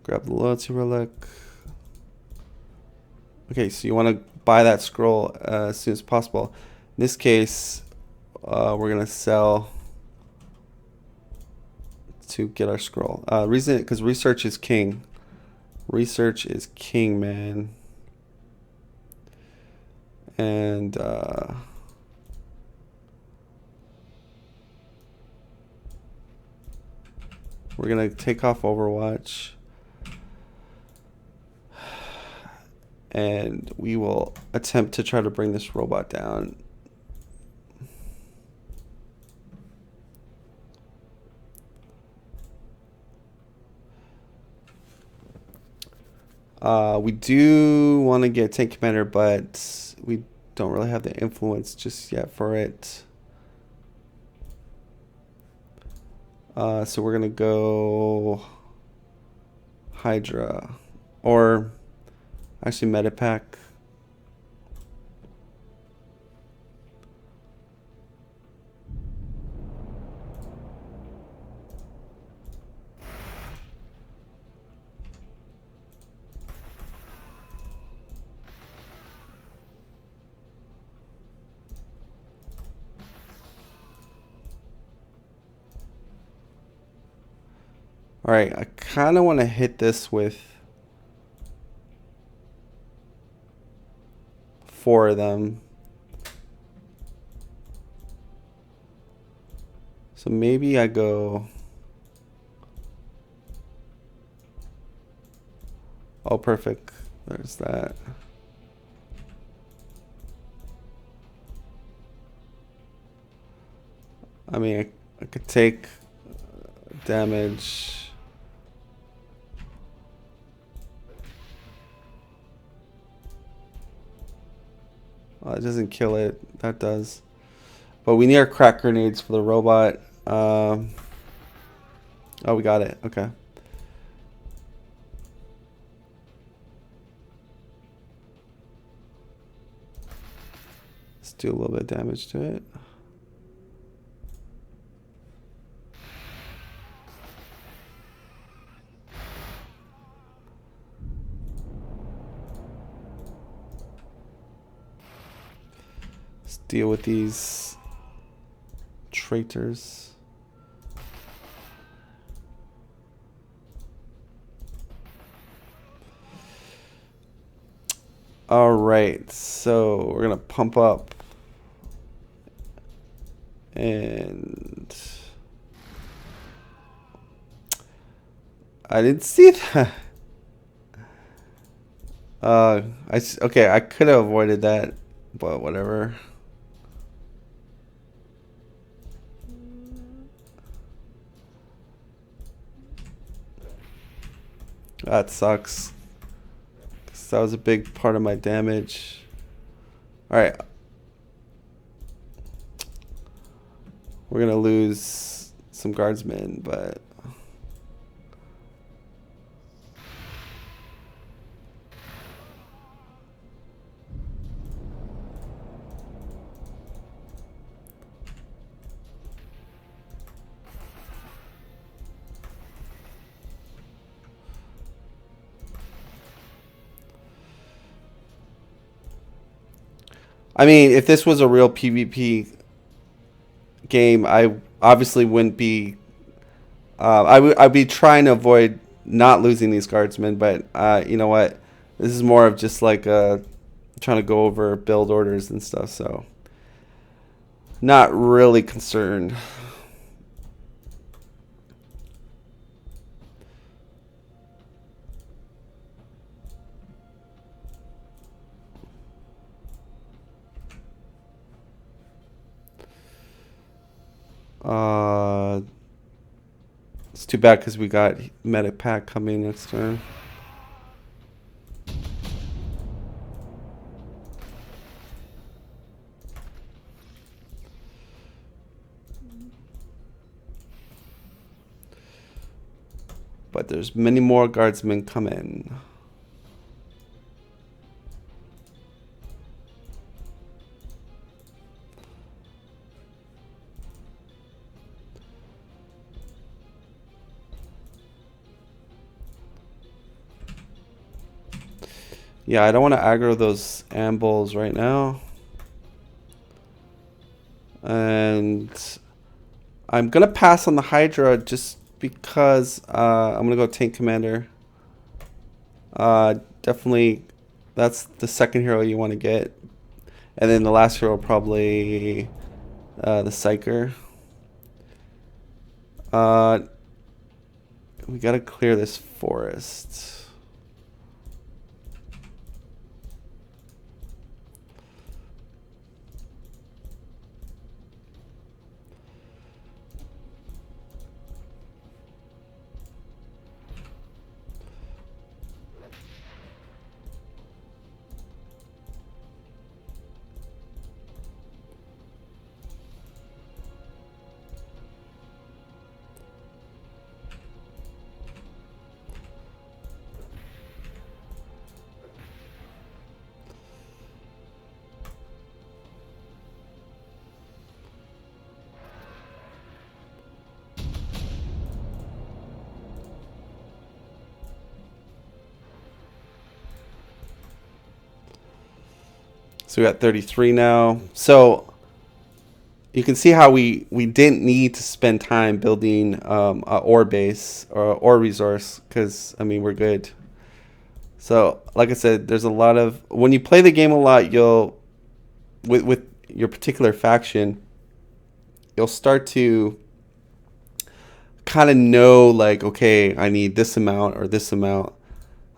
Grab the loyalty relic. Okay, so you want to buy that scroll as soon as possible. In this case, we're gonna sell to get our scroll. Reason, because research is king. Research is king, man. And we're gonna take off Overwatch. And we will attempt to try to bring this robot down. We do want to get tank commander, but we don't really have the influence just yet for it. So we're gonna go Hydra, or actually Medipack. All right, I kind of want to hit this with 4 of them. So maybe I go... Oh, perfect. There's that. I mean, I could take damage. It doesn't kill it. That does. But we need our crack grenades for the robot. Oh, we got it. Okay. Let's do a little bit of damage to it. Let's deal with these traitors. All right, so we're gonna pump up, and I didn't see that. Okay, I could have avoided that, but whatever. That sucks. 'Cause that was a big part of my damage. All right. We're gonna lose some guardsmen, but I mean, if this was a real PvP game, I obviously wouldn't be. I'd be trying to avoid not losing these guardsmen, but you know what? This is more of just like trying to go over build orders and stuff. So not really concerned. It's too bad because we got medic pack coming next turn. But there's many more guardsmen coming. Yeah, I don't want to aggro those ambuls right now. And I'm going to pass on the Hydra just because I'm going to go Tank Commander. Definitely, that's the second hero you want to get. And then the last hero probably the Psyker. We got to clear this forest. So we got 33 now. So you can see how we didn't need to spend time building a ore base or ore resource because, I mean, we're good. So like I said, there's a lot of, when you play the game a lot, you'll, with your particular faction, you'll start to kind of know like, okay, I need this amount or this amount.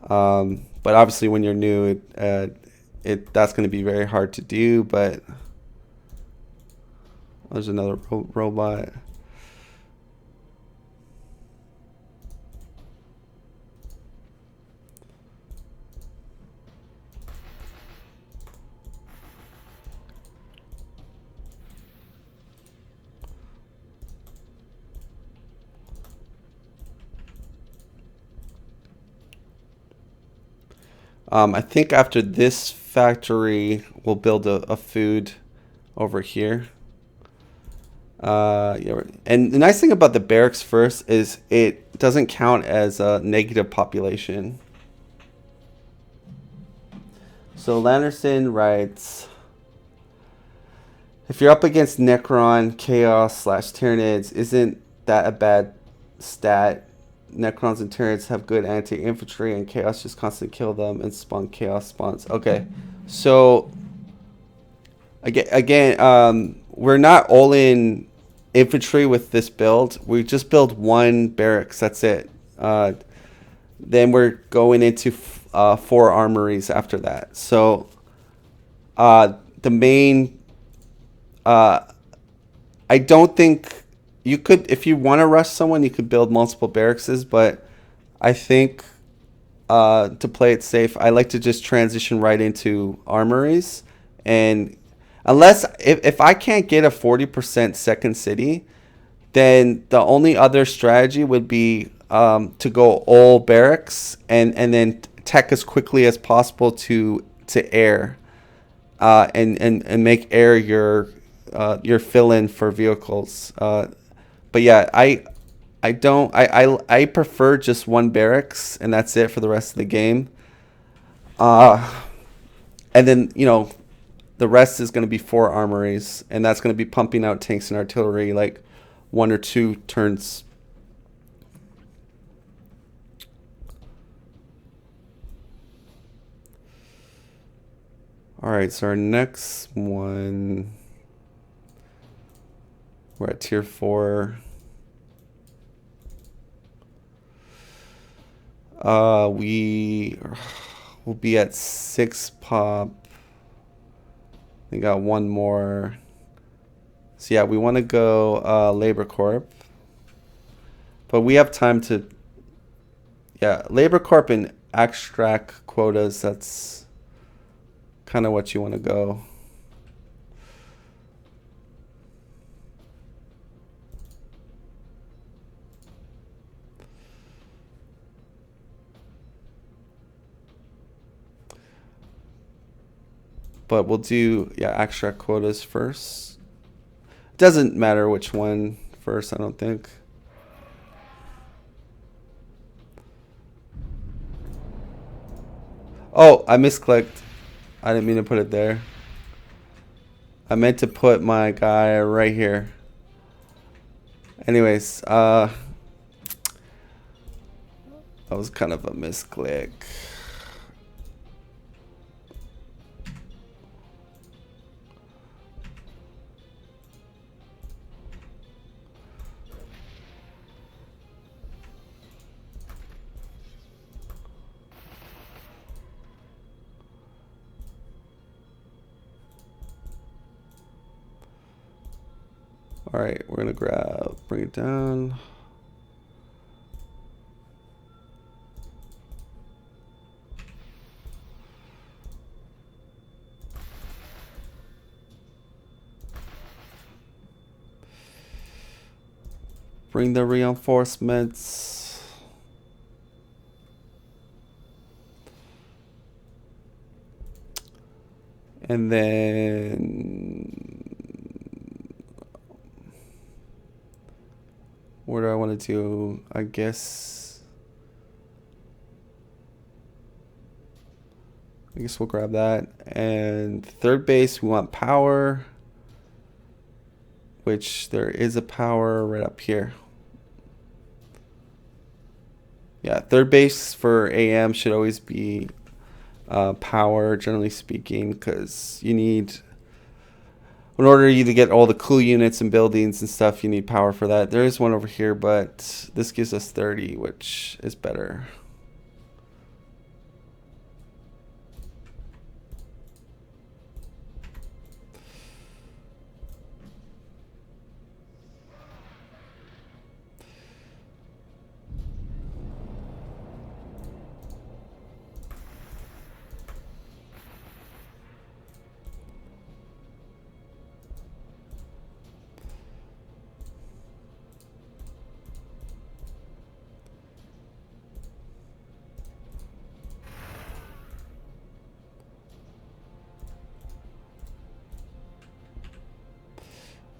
But obviously when you're new, that's going to be very hard to do. But there's another robot. I think after this factory, we'll build a food over here. Yeah, and the nice thing about the barracks first is it doesn't count as a negative population. So Landerson writes, if you're up against Necron, Chaos / Tyranids, isn't that a bad stat? Necrons and Tyranids have good anti-infantry, and Chaos just constantly kill them and spawn Chaos spawns. Okay, so again, we're not all in infantry with this build. We just build one barracks. That's it. Then we're going into 4 armories after that. So the main, I don't think you could, if you want to rush someone, you could build multiple barracks. But I think to play it safe, I like to just transition right into armories. And unless, if I can't get a 40% second city, then the only other strategy would be to go all barracks and then tech as quickly as possible to air, and make air your fill-in for vehicles. But yeah, I prefer just one barracks and that's it for the rest of the game. And then the rest is going to be 4 armories, and that's going to be pumping out tanks and artillery like 1 or 2 turns. All right, so our next one, We're at tier 4. We will be at 6 pop. We got one more. So yeah, we want to go Labor Corp. But we have time to, yeah, Labor Corp and extract quotas. That's kind of what you want to go. But we'll do, yeah, extract quotas first. Doesn't matter which one first, I don't think. Oh, I misclicked. I didn't mean to put it there. I meant to put my guy right here. Anyways, that was kind of a misclick. All right, we're gonna bring it down. Bring the reinforcements. And then what do I want to do? I guess we'll grab that. And third base, we want power, which there is a power right up here. Yeah, third base for AM should always be power, generally speaking, because you need, in order you to get all the cool units and buildings and stuff, you need power for that. There is one over here, but this gives us 30, which is better.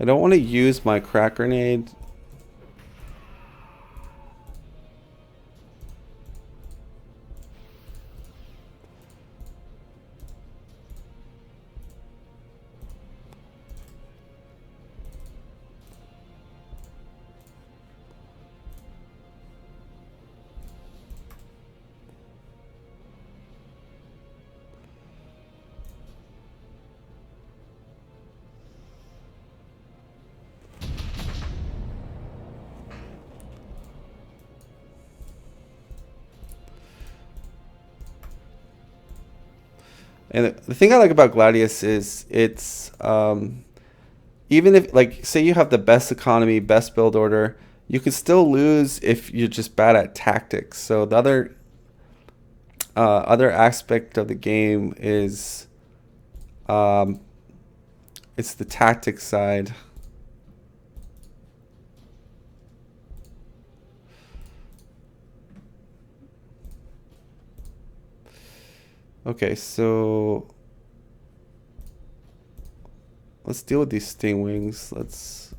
I don't want to use my crack grenade. And the thing I like about Gladius is it's even if, like, say you have the best economy, best build order, you can still lose if you're just bad at tactics. So the other aspect of the game is it's the tactics side. Okay, so let's deal with these sting wings. Let's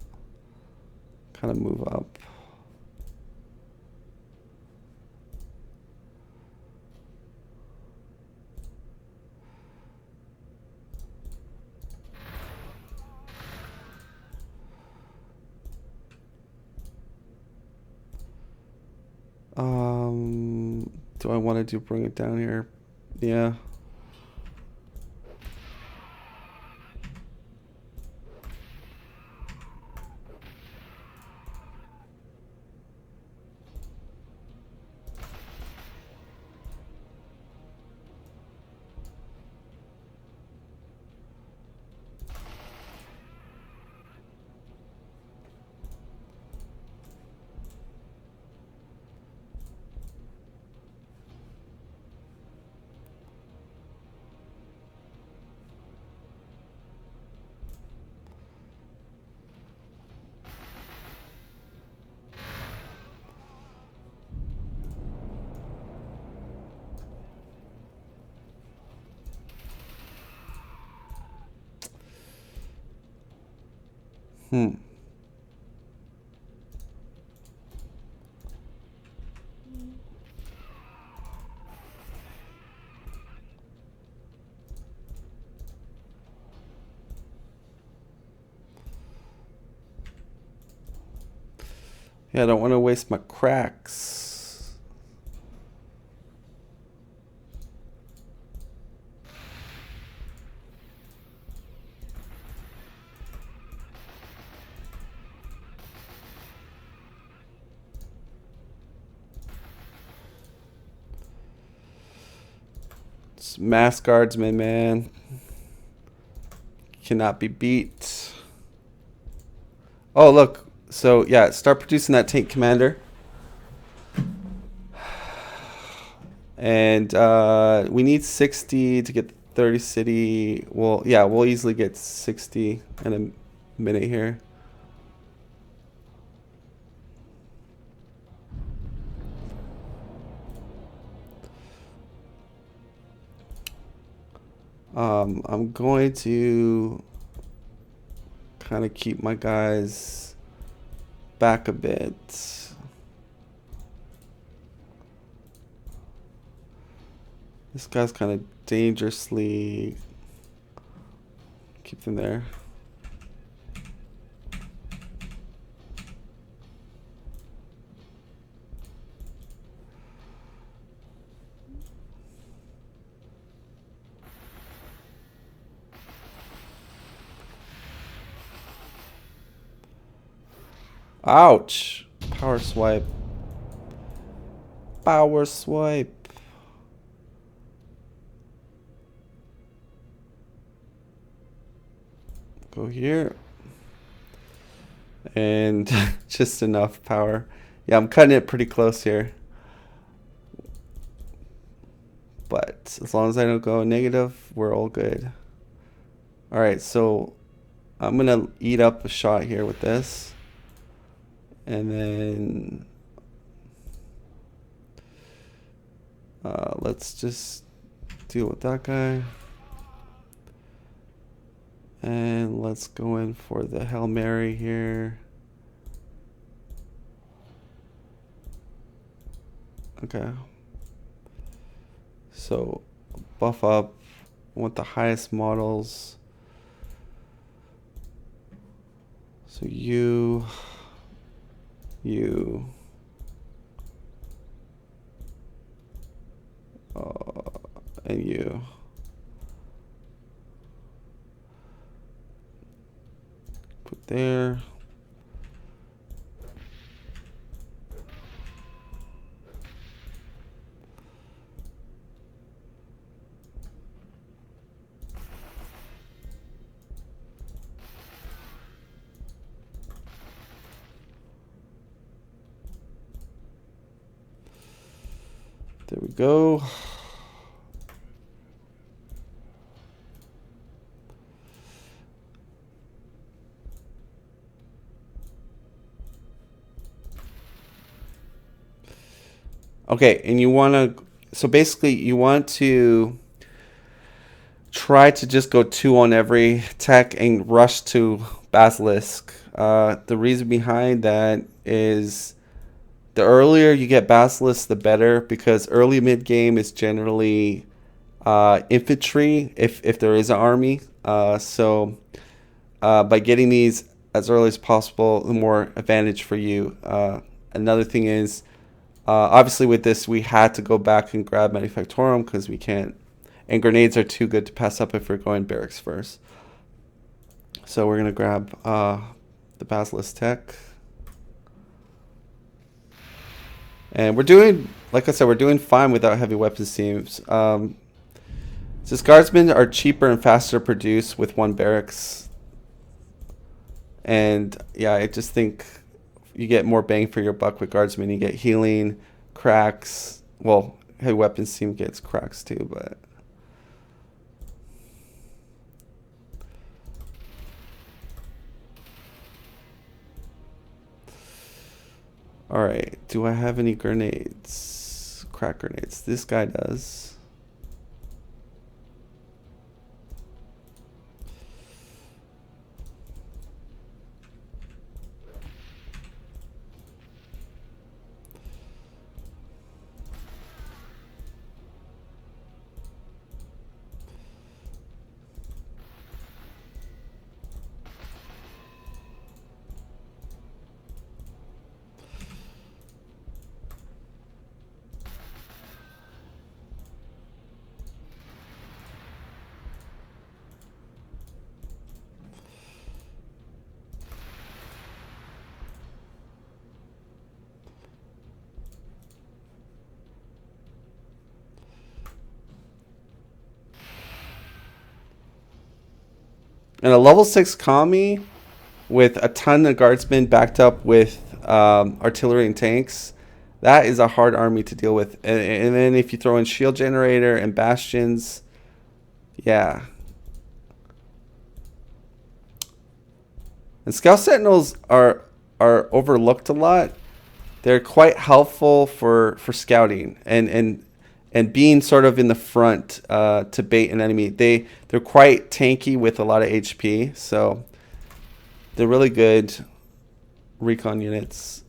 kind of move up. Do I want to bring it down here? Yeah. Hmm. Yeah, I don't want to waste my cracks. It's mass guardsman, man. Cannot be beat. Oh, look. So, yeah, start producing that tank commander. And we need 60 to get 30 city. Well, yeah, we'll easily get 60 in a minute here. I'm going to kind of keep my guys back a bit. This guy's kind of dangerously. Keep them there. Ouch. Power swipe. Power swipe. Go here. And just enough power. Yeah, I'm cutting it pretty close here. But as long as I don't go negative, we're all good. All right, so I'm going to eat up a shot here with this. And then let's just deal with that guy. And let's go in for the Hail Mary here. Okay. So buff up. I want the highest models. So you, and you. Put there. There we go. Okay, and you want to, so basically you want to try to just go 2 on every tech and rush to Basilisk. The reason behind that is the earlier you get Basilisk, the better, because early mid game is generally infantry if there is an army. So by getting these as early as possible, the more advantage for you. Another thing is, obviously with this, we had to go back and grab Manufactorum because we can't, and grenades are too good to pass up if we're going barracks first. So we're going to grab the Basilisk Tech. And we're doing, like I said, we're doing fine without heavy weapons teams. Since guardsmen are cheaper and faster to produce with 1 barracks. And yeah, I just think you get more bang for your buck with guardsmen. You get healing, cracks. Well, heavy weapons team gets cracks too, but all right. Do I have any grenades? Crack grenades. This guy does. And a level 6 Kami with a ton of guardsmen backed up with artillery and tanks, that is a hard army to deal with. And then if you throw in shield generator and bastions, yeah. And scout sentinels are overlooked a lot. They're quite helpful for scouting and being sort of in the front to bait an enemy. They're quite tanky with a lot of HP, so they're really good recon units.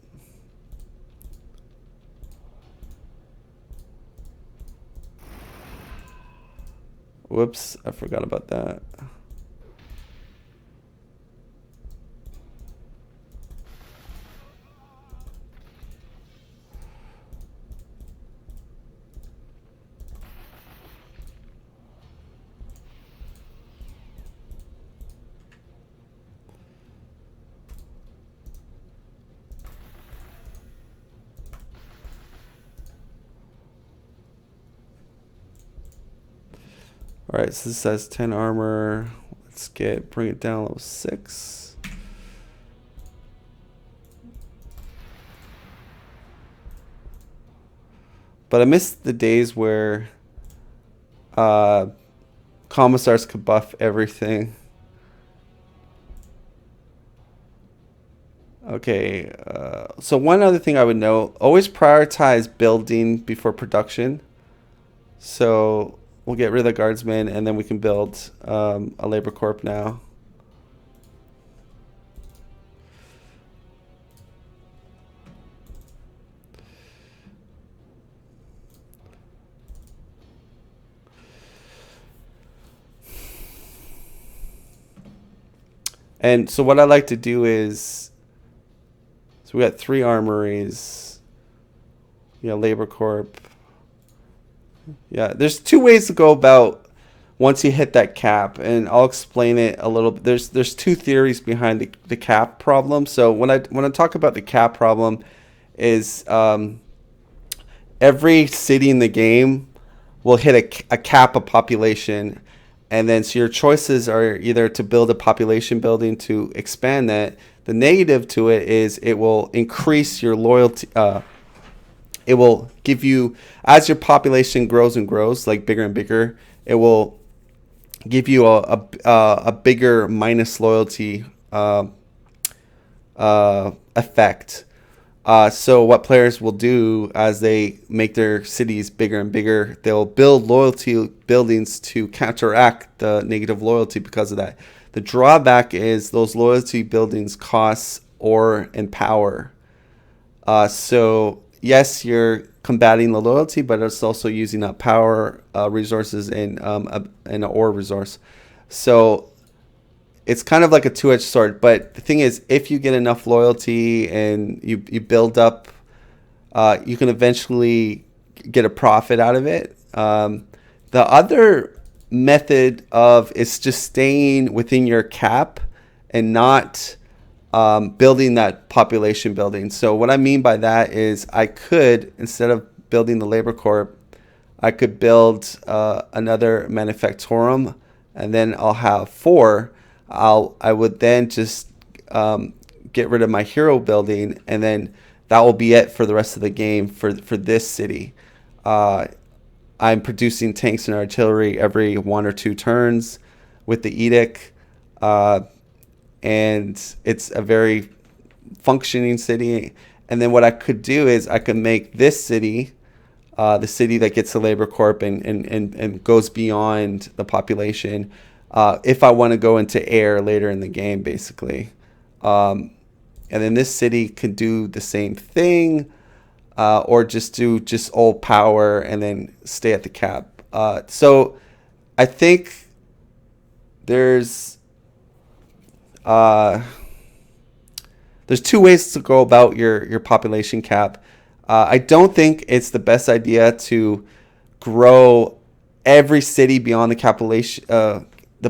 Whoops, I forgot about that. Alright, so this has 10 armor. Let's bring it down level 6. But I miss the days where commissars could buff everything. Okay, so one other thing I would note, always prioritize building before production. So we'll get rid of the guardsmen and then we can build a labor corp now. And so what I like to do is, so we got 3 armories, labor corp. Yeah, there's 2 ways to go about once you hit that cap, and I'll explain it a little bit. There's 2 theories behind the cap problem. So when I talk about the cap problem, is every city in the game will hit a cap of population, and then so your choices are either to build a population building to expand that. The negative to it is it will increase your loyalty. It will give you, as your population grows and grows, like bigger and bigger, it will give you a bigger minus loyalty effect. So what players will do as they make their cities bigger and bigger, they'll build loyalty buildings to counteract the negative loyalty because of that. The drawback is those loyalty buildings cost ore and power. So yes, you're combating the loyalty, but it's also using up power resources and an ore resource. So it's kind of like a two-edged sword. But the thing is, if you get enough loyalty and you build up, you can eventually get a profit out of it. The other method is just staying within your cap and not building that population building. So what I mean by that is I could, instead of building the labor corp, I could build another manufactorum, and then I'll have 4. I would then just get rid of my hero building, and then that will be it for the rest of the game for this city. I'm producing tanks and artillery every 1 or 2 turns with the edict, and it's a very functioning city. And then what I could do is I could make this city the city that gets the labor corp and goes beyond the population if I want to go into air later in the game, basically. And then this city could do the same thing, or just do all power and then stay at the cap. So I think there's 2 ways to go about your population cap. I don't think it's the best idea to grow every city beyond the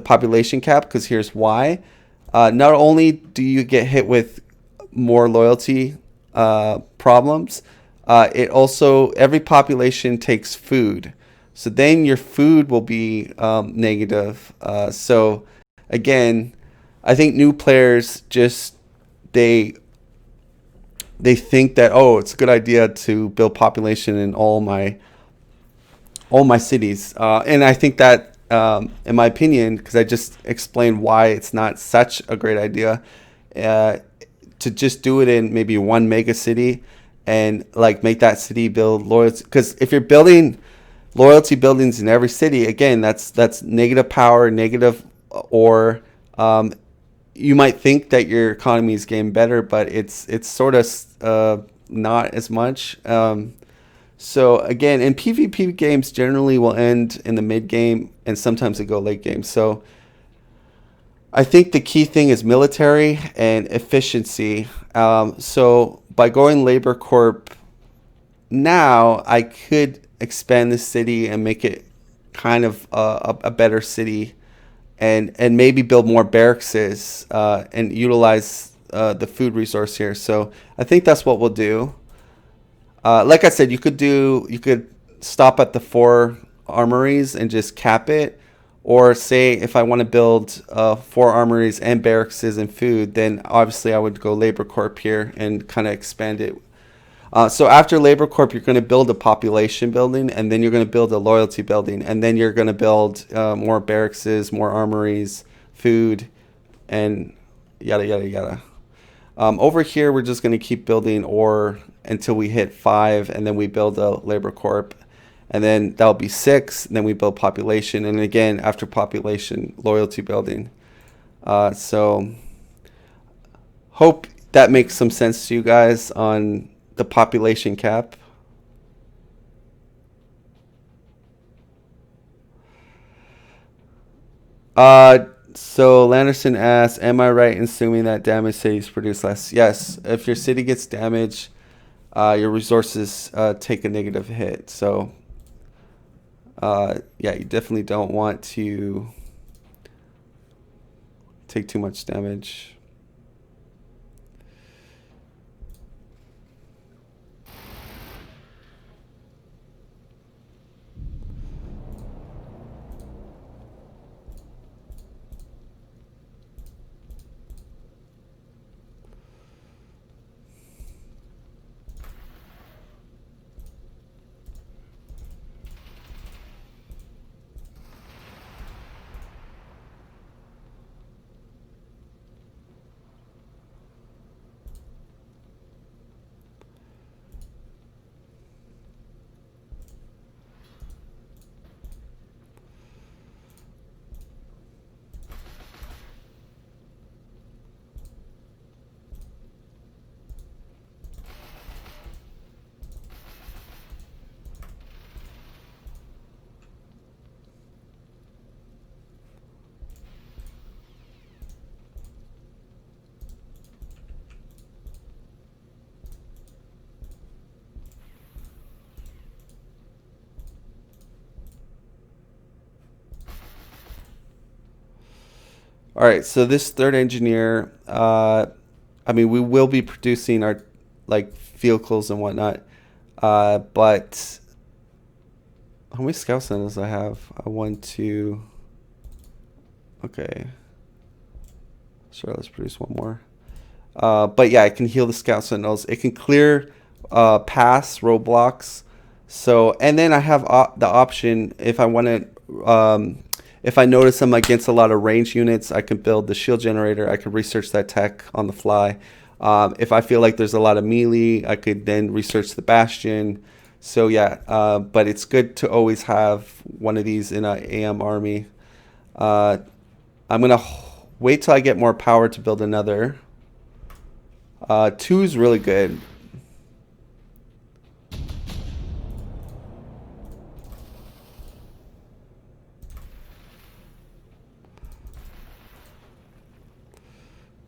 population cap, because here's why. Not only do you get hit with more loyalty problems, it also, every population takes food. So then your food will be negative. So again, I think new players just they they think that, oh, it's a good idea to build population in all my cities, and I think that, in my opinion, because I just explained why it's not such a great idea, uh, to just do it in maybe one mega city, and like make that city build loyalty. Because if you're building loyalty buildings in every city, again, that's negative power, negative, or you might think that your economy is getting better, but it's sort of not as much. So again, in PvP games, generally will end in the mid game, and sometimes they go late game. So I think the key thing is military and efficiency. So by going Labor Corp now, I could expand the city and make it kind of a better city, and maybe build more barracks, and utilize the food resource here. So I think that's what we'll do. Like I said, you could stop at the 4 armories and just cap it, or say if I want to build 4 armories and barracks and food, then obviously I would go Labor Corp here and kind of expand it. So after Labor Corp, you're going to build a population building, and then you're going to build a loyalty building, and then you're going to build more barracks, more armories, food, and yada yada yada. Over here, we're just going to keep building ore until we hit 5, and then we build a Labor Corp, and then that'll be 6, and then we build population, and again, after population, loyalty building. So hope that makes some sense to you guys on the population cap. So Landerson asks, am I right in assuming that damaged cities produce less? Yes. If your city gets damaged, your resources take a negative hit. So yeah, you definitely don't want to take too much damage. All right, so this third engineer, I mean, we will be producing our like vehicles and whatnot, but how many scout centers I have? I want to. Okay, sure. Let's produce one more. But yeah, it can heal the scout sentinels. It can clear pass roadblocks. So, and then I have the option if I want to. If I notice I'm against a lot of range units, I can build the shield generator. I can research that tech on the fly. If I feel like there's a lot of melee, I could then research the bastion. So yeah, but it's good to always have one of these in an AM army. I'm gonna wait till I get more power to build another. 2 is really good.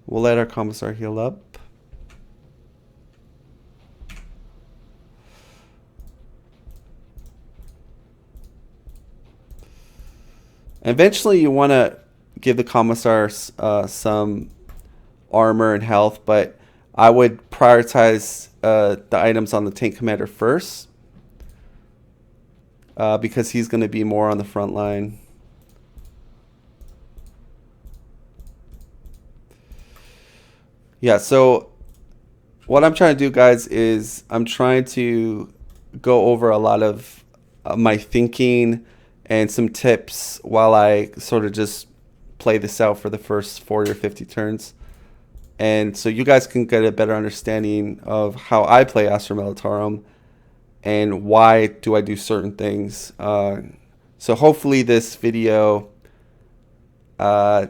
We'll let our commissar heal up. Eventually, you want to give the commissar some armor and health, but I would prioritize the items on the tank commander first, because he's going to be more on the front line. Yeah, so what I'm trying to do, guys, is I'm trying to go over a lot of my thinking and some tips while I sort of just play this out for the first 40 or 50 turns. And so you guys can get a better understanding of how I play Astra Militarum and why do I do certain things. So hopefully this video uh,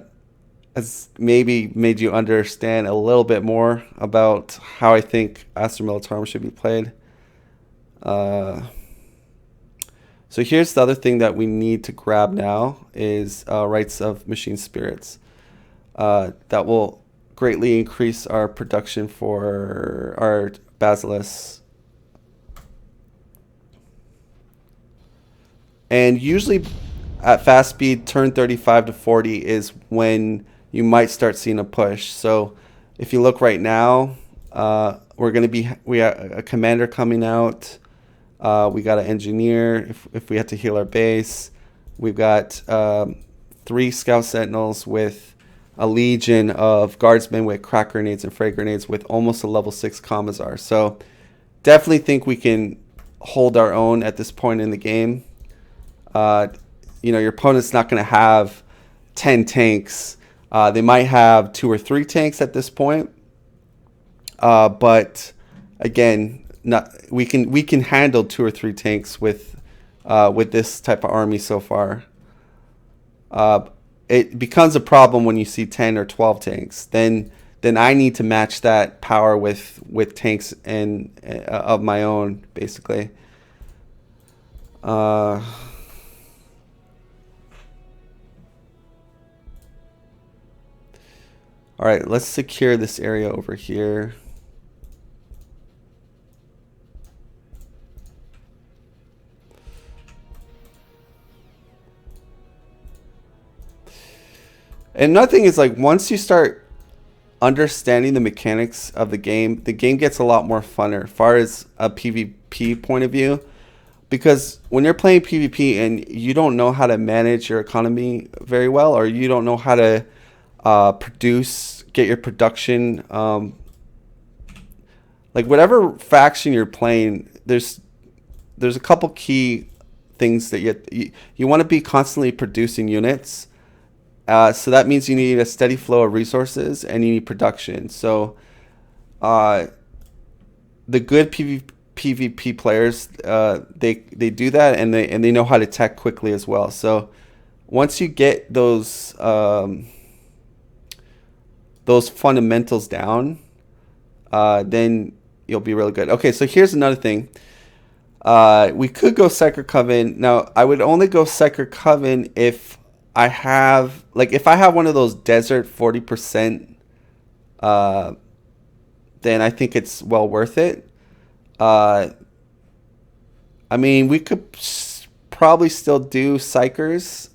has maybe made you understand a little bit more about how I think Astra Militarum should be played. So here's the other thing that we need to grab now is Rites of Machine Spirits. That will greatly increase our production for our Basilisk. And usually at fast speed, turn 35 to 40 is when you might start seeing a push. So if you look right now, we got a commander coming out. We got an engineer if we have to heal our base. We've got 3 scout sentinels with a legion of guardsmen with crack grenades and frag grenades with almost a level 6 Commissar. So definitely think we can hold our own at this point in the game. Your opponent's not going to have 10 tanks. They might have 2 or 3 tanks at this point. But again, we can handle 2 or 3 tanks with this type of army so far. It becomes a problem when you see 10 or 12 tanks. Then I need to match that power with tanks and of my own, basically. All right, let's secure this area over here. And another thing is, like, once you start understanding the mechanics of the game gets a lot more funner as far as a PvP point of view. Because when you're playing PvP and you don't know how to manage your economy very well, or you don't know how to get your production, like whatever faction you're playing, there's a couple key things that you want to be constantly producing units. So that means you need a steady flow of resources and you need production. So the good PvP players, they do that, and they know how to tech quickly as well. So once you get those fundamentals down, then you'll be really good. Okay, so here's another thing. We could go Psyker Coven. Now, I would only go Psyker Coven if I have one of those desert 40%, then I think it's well worth it. I mean, we could probably still do Psychers.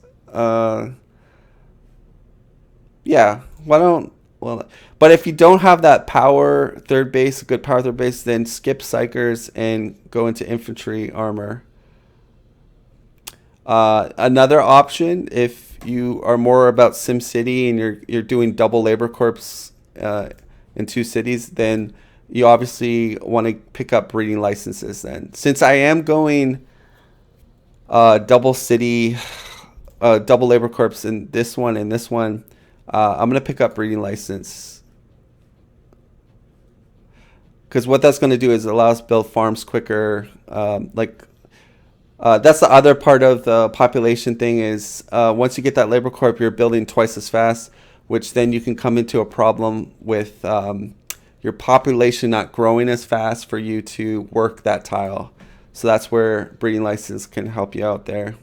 Yeah, but if you don't have that power third base, a good power third base, then skip Psychers and go into infantry armor. Another option, if you are more about SimCity and you're doing double labor corps in 2 cities, then you obviously want to pick up breeding licenses. Then, since I am going double city, double labor corps in this one and this one, I'm gonna pick up breeding license, because what that's going to do is allow us to build farms quicker. That's the other part of the population thing is once you get that labor corp, you're building twice as fast, which then you can come into a problem with your population not growing as fast for you to work that tile. So that's where breeding license can help you out there.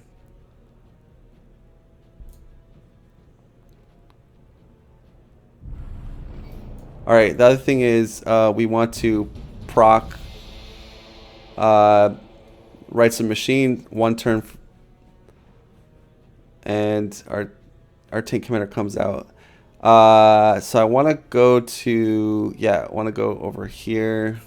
All right, the other thing is we want to proc Rites of Machine 1 turn, and our tank commander comes out. So I want to go to, I want to go over here.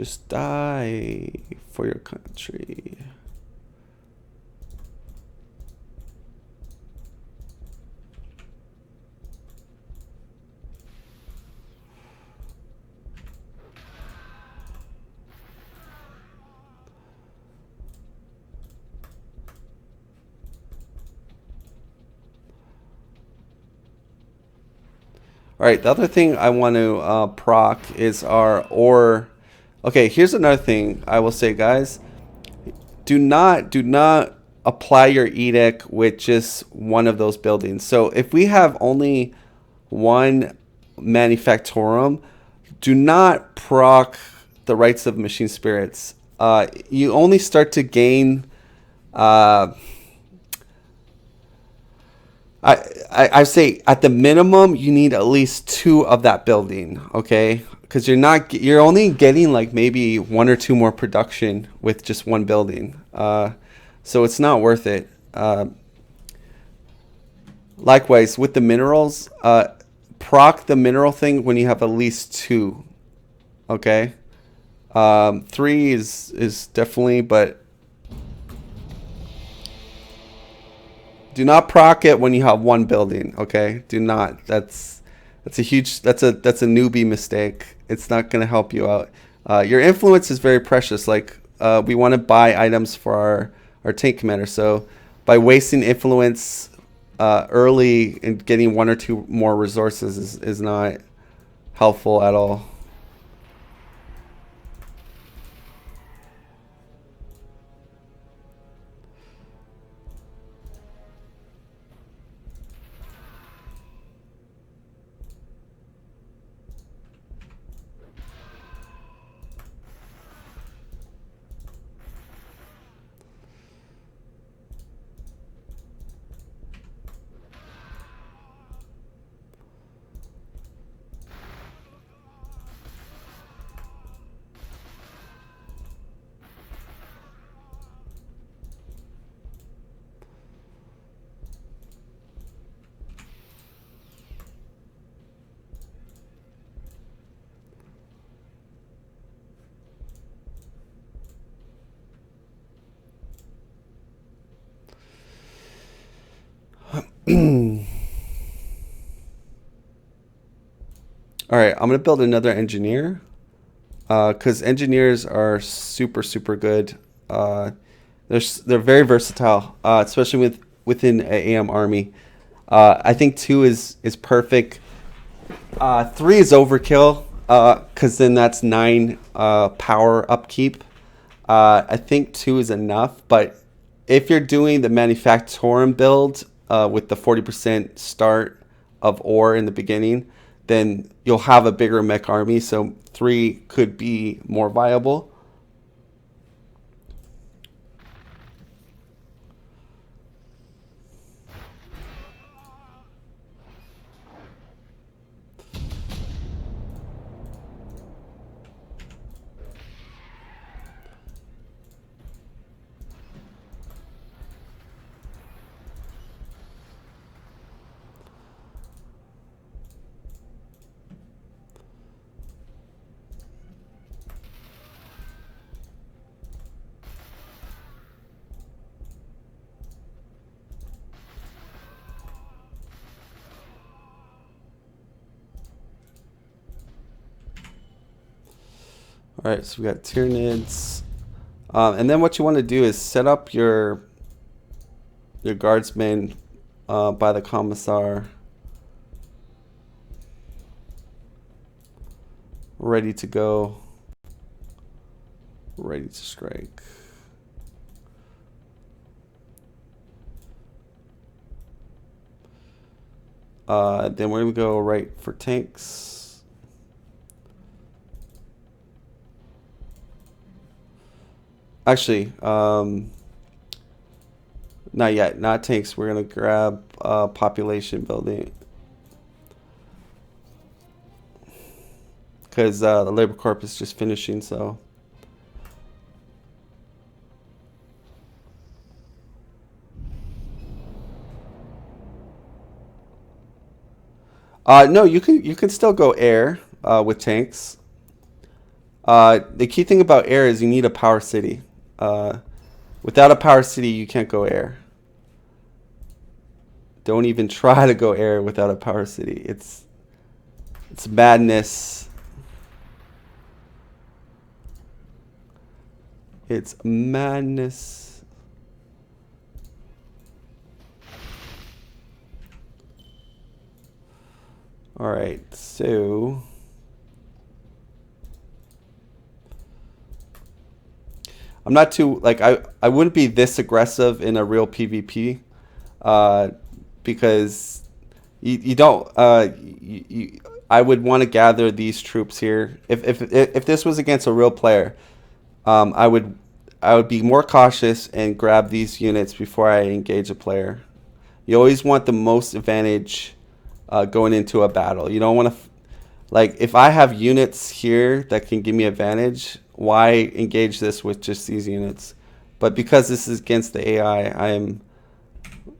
Just die for your country. All right, the other thing I want to proc is our ore. Okay, here's another thing I will say, guys. Do not apply your edict with just one of those buildings. So if we have only one manufactorum, do not proc the rights of machine spirits. You only start to gain. I say at the minimum you need at least two of that building, okay? Because you're only getting like maybe one or two more production with just one building, so it's not worth it. Likewise with the minerals, proc the mineral thing when you have at least two, okay? Three is definitely, but do not proc it when you have one building, okay? Do not. That's a newbie mistake. It's not going to help you out. Your influence is very precious. Like we want to buy items for our tank commander. So by wasting influence early and getting one or two more resources is not helpful at all. All right, I'm gonna build another engineer because engineers are super good. They're very versatile, especially within an AM army. I think two is perfect. Three is overkill because then that's nine power upkeep. I think two is enough, but if you're doing the manufactorum build with the 40% start of ore in the beginning, then you'll have a bigger mech army. So three could be more viable. All right, so we got Tyranids. And then what you want to do is set up your guardsmen by the commissar, ready to go, ready to strike. Then we're going to go right for tanks. Actually, not yet. Not tanks. We're going to grab population building. Because the Labor Corp is just finishing, so... no, you can still go air with tanks. The key thing about air is you need a power city. Without a power city, you can't go air. Don't even try to go air without a power city. It's madness. It's madness. All right, so I'm not too like I wouldn't be this aggressive in a real PvP, uh, because you don't I would want to gather these troops here. If this was against a real player, um, I would I would be more cautious and grab these units before I engage a player. You always want the most advantage going into a battle. You don't want to like if I have units here that can give me advantage, why engage this with just these units? But because this is against the AI, I am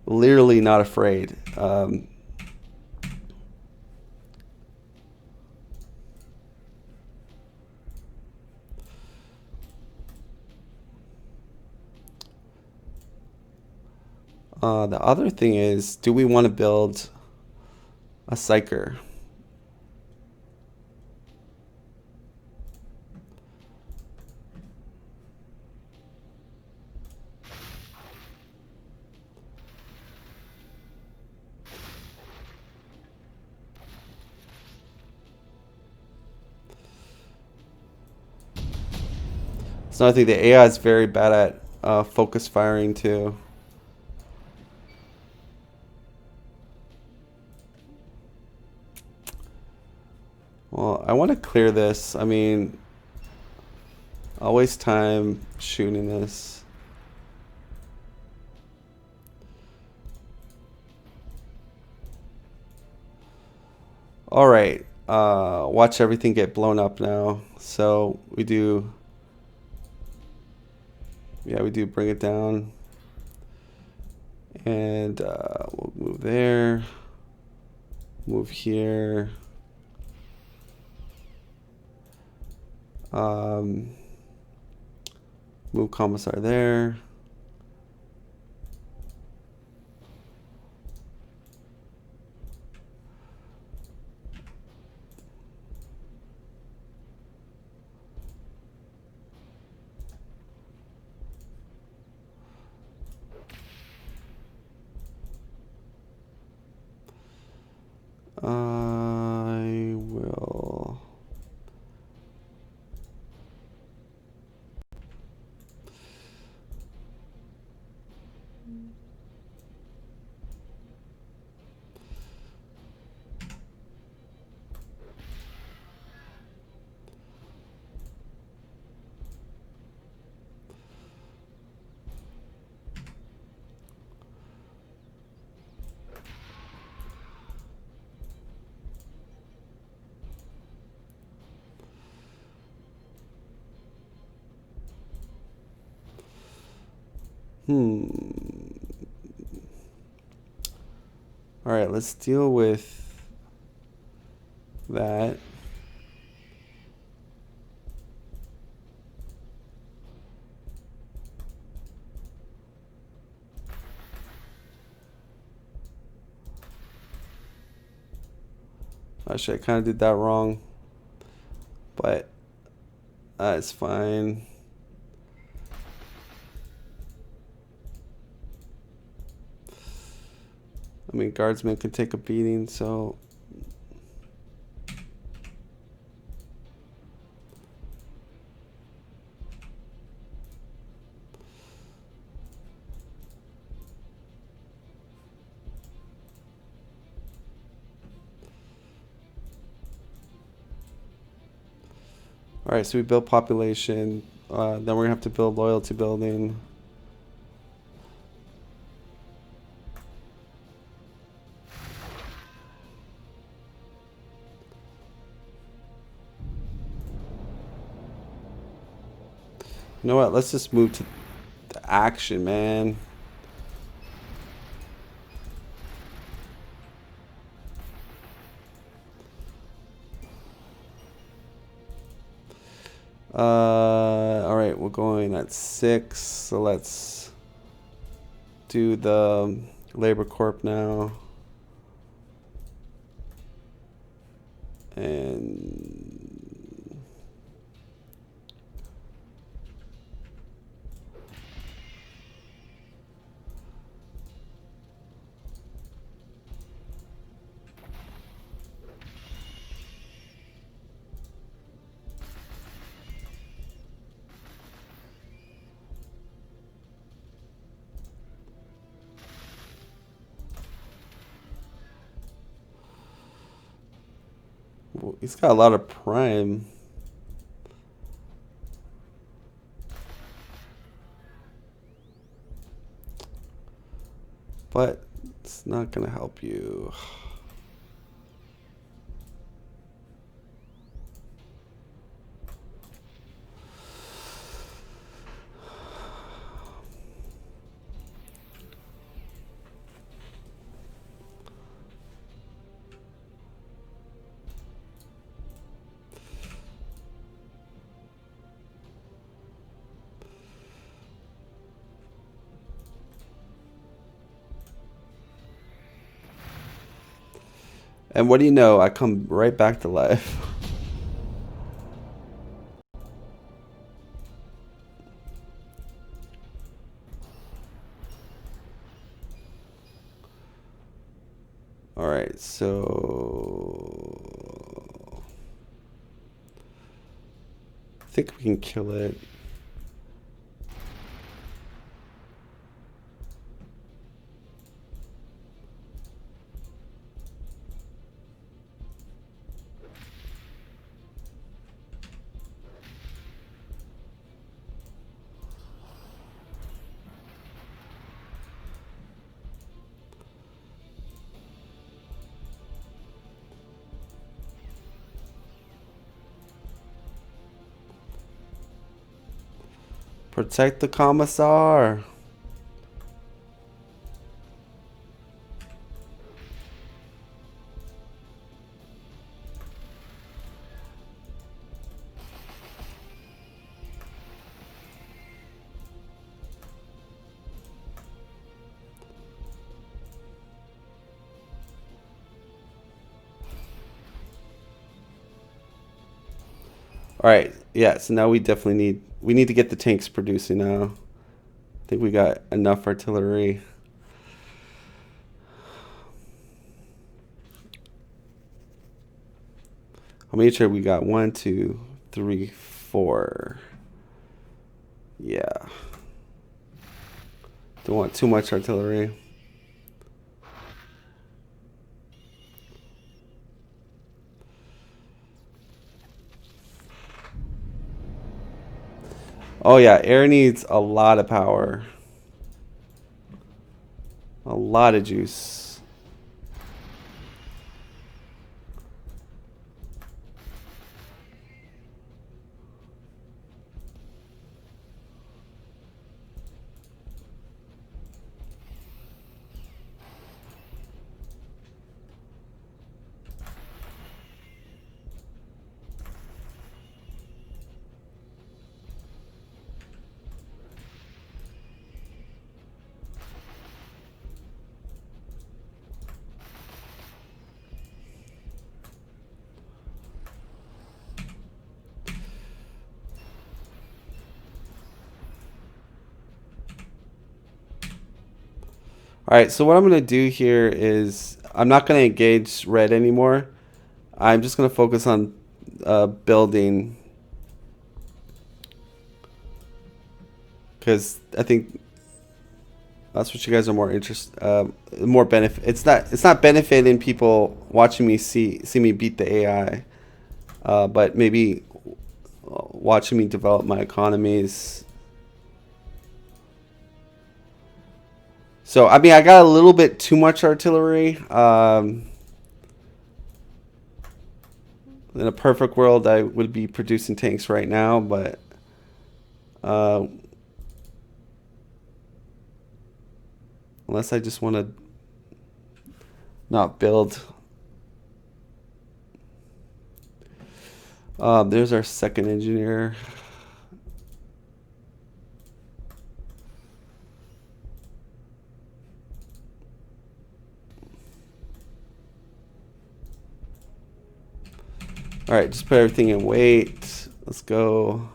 literally not afraid. The other thing is, do we want to build a psyker? So I think the AI is very bad at focus firing too. Well, I want to clear this. I mean, I'll waste time shooting this. All right. Watch everything get blown up now. So we do. Yeah, we do bring it down. And we'll move there. Move here. Move commissar there. I will. All right, let's deal with that. Actually, I kind of did that wrong, but it's fine. I mean, guardsmen can take a beating, so. All right, so we build population. Then we're gonna have to build loyalty building. You know what? Let's just move to the action, man. All right, we're going at 6. So let's do the Labor Corp now. And he's got a lot of prime. But it's not going to help you. And what do you know? I come right back to life. All right, so I think we can kill it. Protect the commissar. All right, yeah. So now we definitely need to get the tanks producing now. I think we got enough artillery. How many sure we got? 1, 2, 3, 4. Yeah. Don't want too much artillery. Oh yeah, air needs a lot of power. A lot of juice. All right, so what I'm going to do here is I'm not going to engage red anymore. I'm just going to focus on building, because I think that's what you guys are more interested, more benefit. It's not benefiting people watching me see me beat the AI, but maybe watching me develop my economies. So I mean, I got a little bit too much artillery. In a perfect world, I would be producing tanks right now, but unless I just want to not build. There's our second engineer. All right, just put everything in wait. Let's go.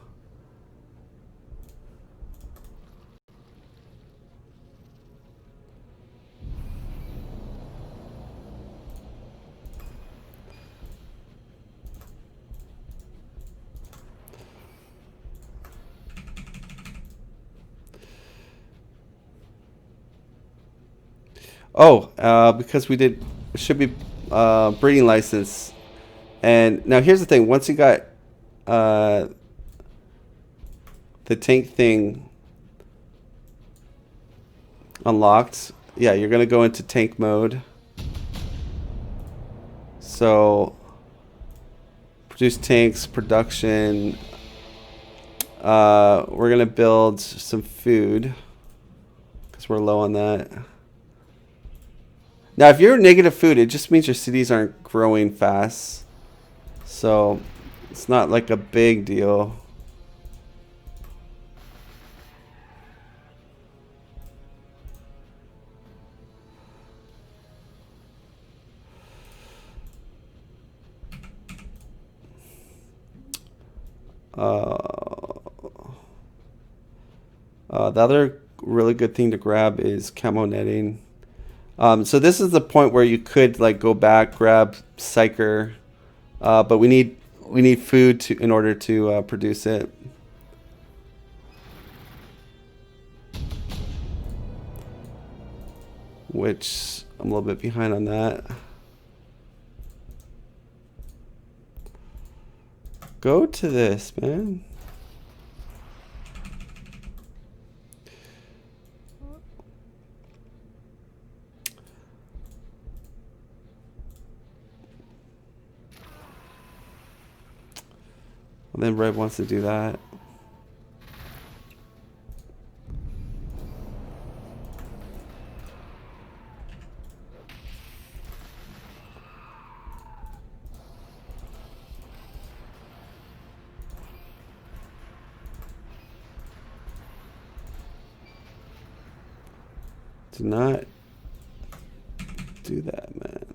Oh, because we did, it should be breeding license. And now here's the thing. Once you got uh, the tank thing unlocked, yeah, you're going to go into tank mode. So produce tanks, production. We're going to build some food because we're low on that. Now, if you're negative food, it just means your cities aren't growing fast. So it's not like a big deal. The other really good thing to grab is camo netting. So this is the point where you could like go back, grab Psyker, but we need food to in order to produce it. Which I'm a little bit behind on that. Go to this, man. And then Red wants to do that. Do not do that, man.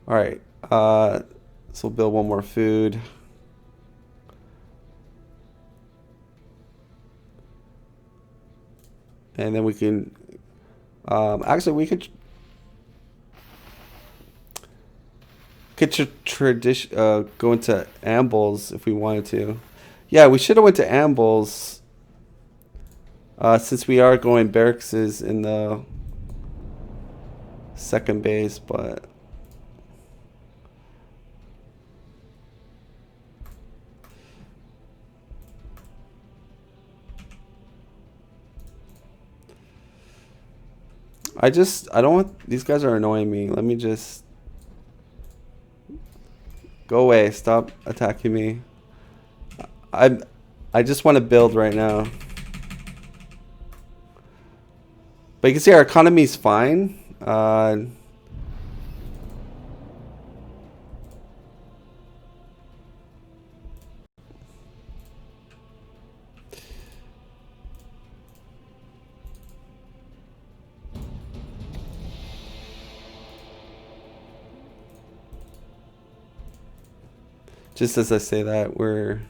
All right. So we'll build one more food. And then we can, actually we could tradition, go into ambles if we wanted to. Yeah, we should have went to ambles, since we are going barracks in the second base, but I don't want, these guys are annoying me. Let me just go away. Stop attacking me. I just want to build right now. But you can see our economy is fine. Just as I say that, we're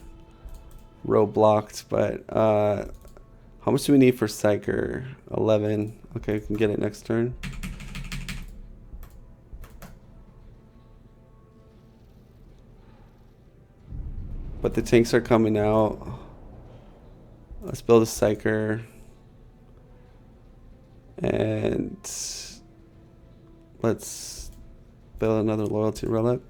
roadblocked, but how much do we need for Psyker? 11. Okay, we can get it next turn. But the tanks are coming out. Let's build a Psyker. And let's build another loyalty relic.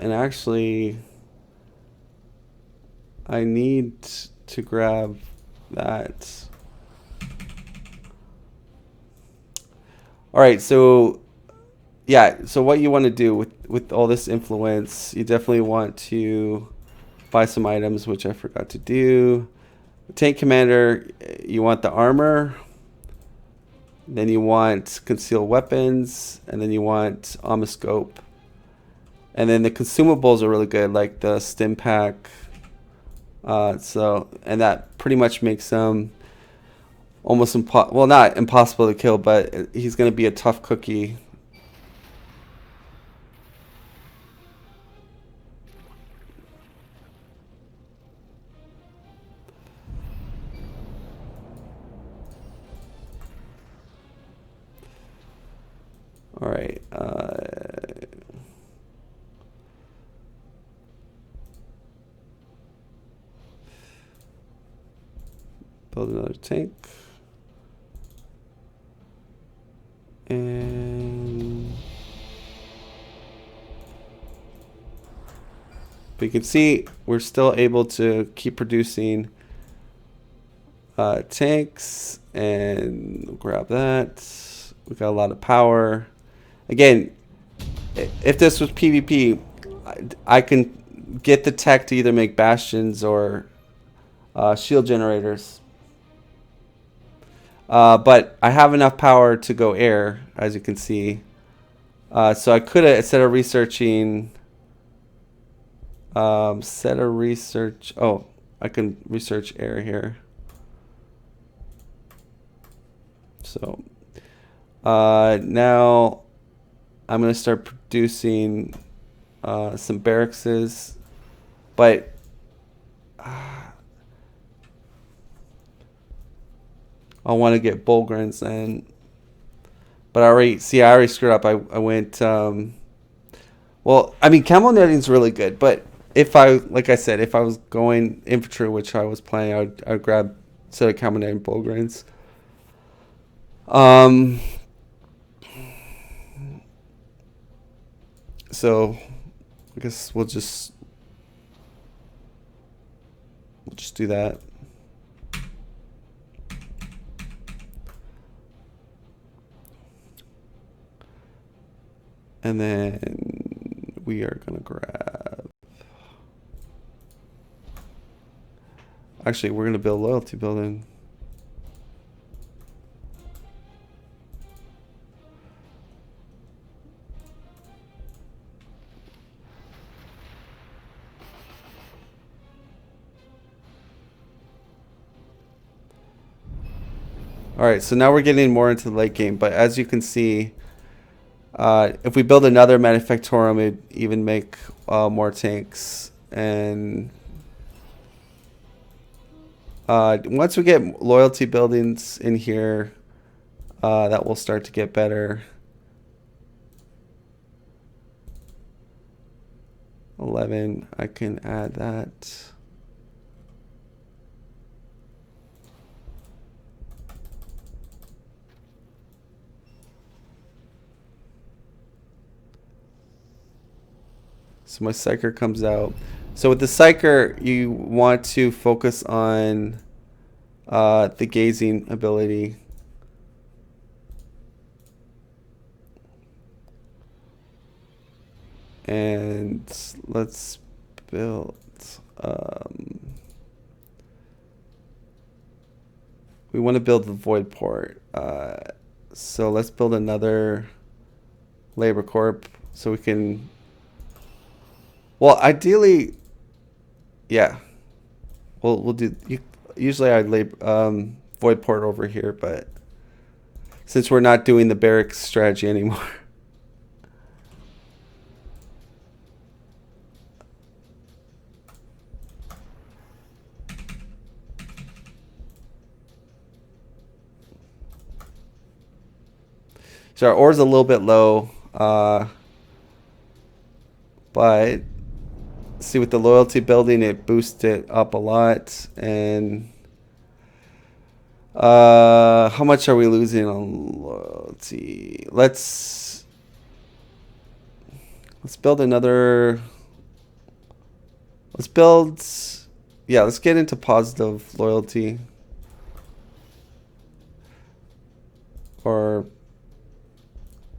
And actually, I need to grab that. All right, so yeah, so what you want to do with all this influence, you definitely want to buy some items, which I forgot to do. Tank commander, you want the armor. Then you want concealed weapons, and then you want omoscope. And then the consumables are really good, like the stim pack. And that pretty much makes him almost well, not impossible to kill, but he's going to be a tough cookie. All right. Build another tank. And but you can see we're still able to keep producing tanks, and grab that. We got a lot of power. Again, if this was PvP, I can get the tech to either make bastions or shield generators. But I have enough power to go air, as you can see. So I could have, instead of researching, oh, I can research air here. So now I'm going to start producing some barrackses, but I want to get Bulgrins in. But I already screwed up. I went, well, I mean, camel netting's really good, but like I said, if I was going infantry, which I was playing, I would grab a set of camel netting Bulgrins. So I guess we'll just do that. And then we are gonna grab. Actually, we're gonna build loyalty building. All right, so now we're getting more into the late game, but as you can see, if we build another manufactorum, it'd even make more tanks. And once we get loyalty buildings in here, that will start to get better. 11, I can add that. So my Psyker comes out. So with the Psyker, you want to focus on the gazing ability. And let's build. We want to build the void port. So let's build another labor corp so we can. Well, ideally, yeah. We'll do. Usually I'd lay void port over here, but since we're not doing the barracks strategy anymore. So our ore's a little bit low, but see, with the loyalty building, it boosts it up a lot. And how much are we losing on loyalty? Let's build another. Let's build. Yeah, let's get into positive loyalty. Or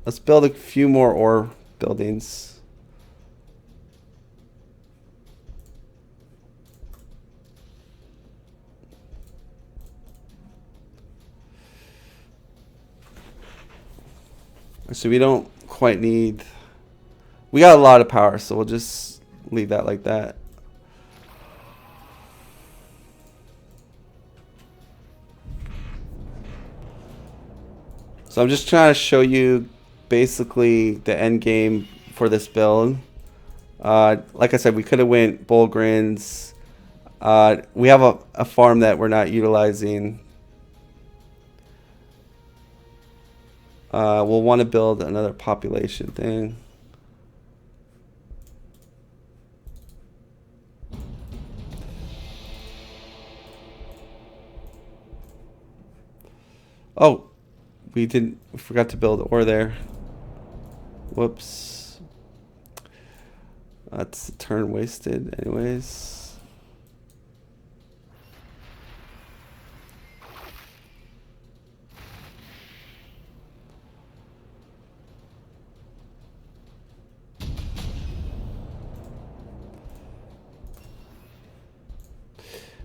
let's build a few more ore buildings. So we don't quite need. We got a lot of power, so we'll just leave that like that. So I'm just trying to show you basically the end game for this build. Like I said, we could have went Bullgrins. We have a farm that we're not utilizing. We'll want to build another population thing. Oh, we forgot to build ore there. Whoops. That's a turn wasted anyways.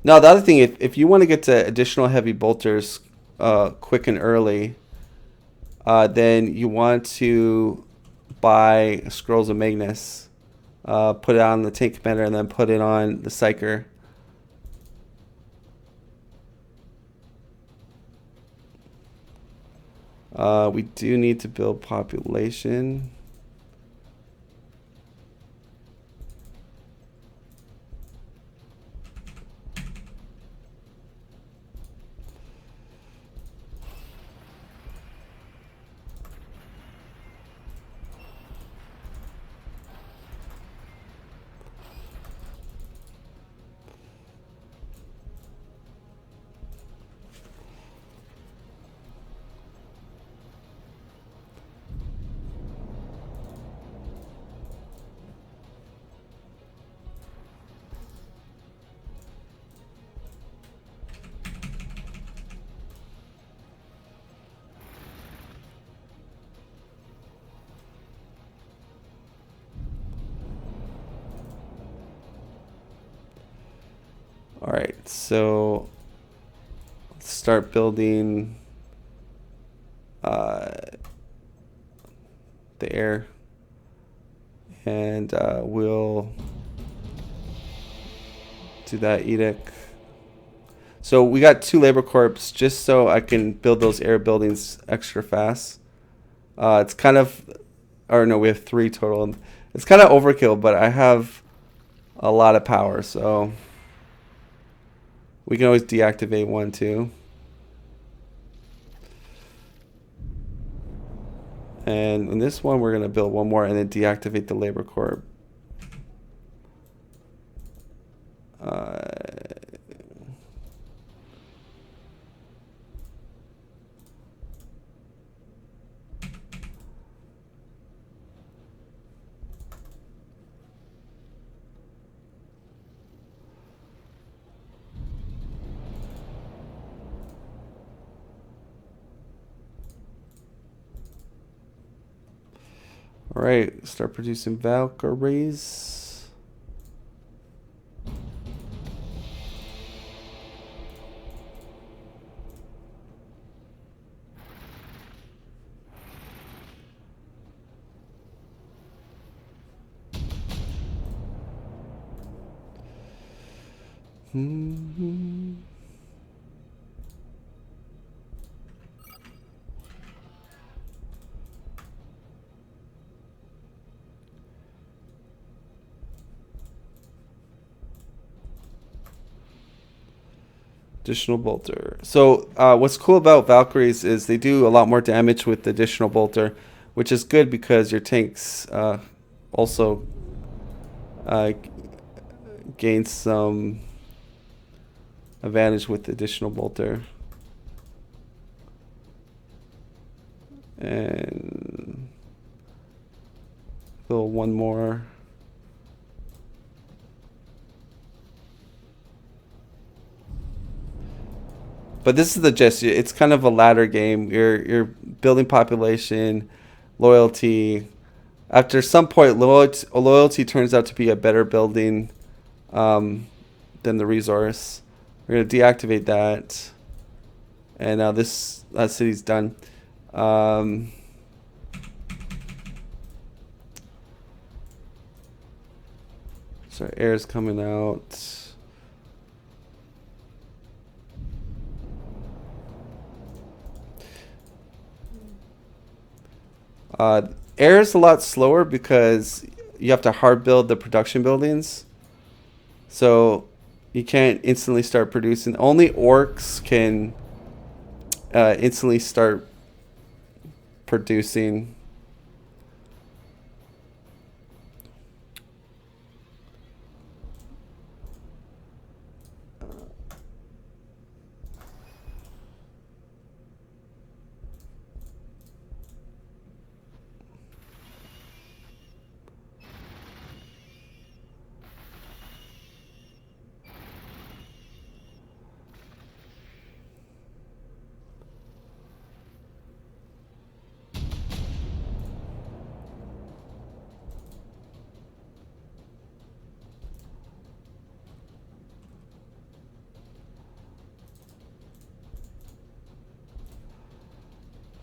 Now the other thing, if you want to get to additional heavy bolters quick and early, then you want to buy Scrolls of Magnus, put it on the tank commander, and then put it on the Psyker. We do need to build population. All right, so let's start building the air, and we'll do that edict. So we got 2 labor corps just so I can build those air buildings extra fast. It's kind of, or no, we have 3 total. It's kind of overkill, but I have a lot of power, so we can always deactivate 1 too. And in this one, we're going to build 1 more and then deactivate the labor corps. All right, start producing Valkyries. Additional bolter. So what's cool about Valkyries is they do a lot more damage with the additional bolter, which is good because your tanks also gain some advantage with the additional bolter. And build 1 more. But this is the gist. It's kind of a ladder game. You're building population, loyalty. After some point, loyalty turns out to be a better building than the resource. We're gonna deactivate that, and now that city's done. So air's coming out. Air is a lot slower because you have to hard build the production buildings. So you can't instantly start producing. Only orcs can instantly start producing.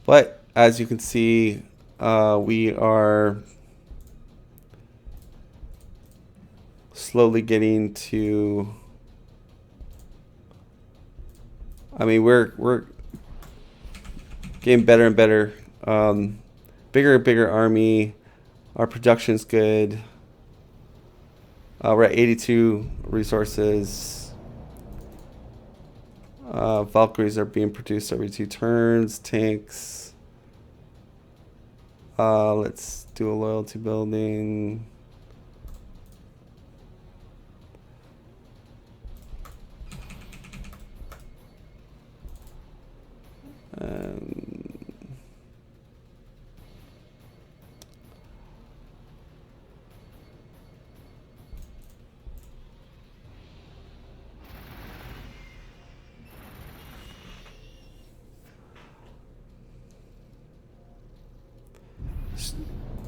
But as you can see, we are slowly getting to. I mean, we're getting better and better. Bigger and bigger army. Our production's good. We're at 82 resources. Valkyries are being produced every 2 turns. Tanks. Let's do a loyalty building.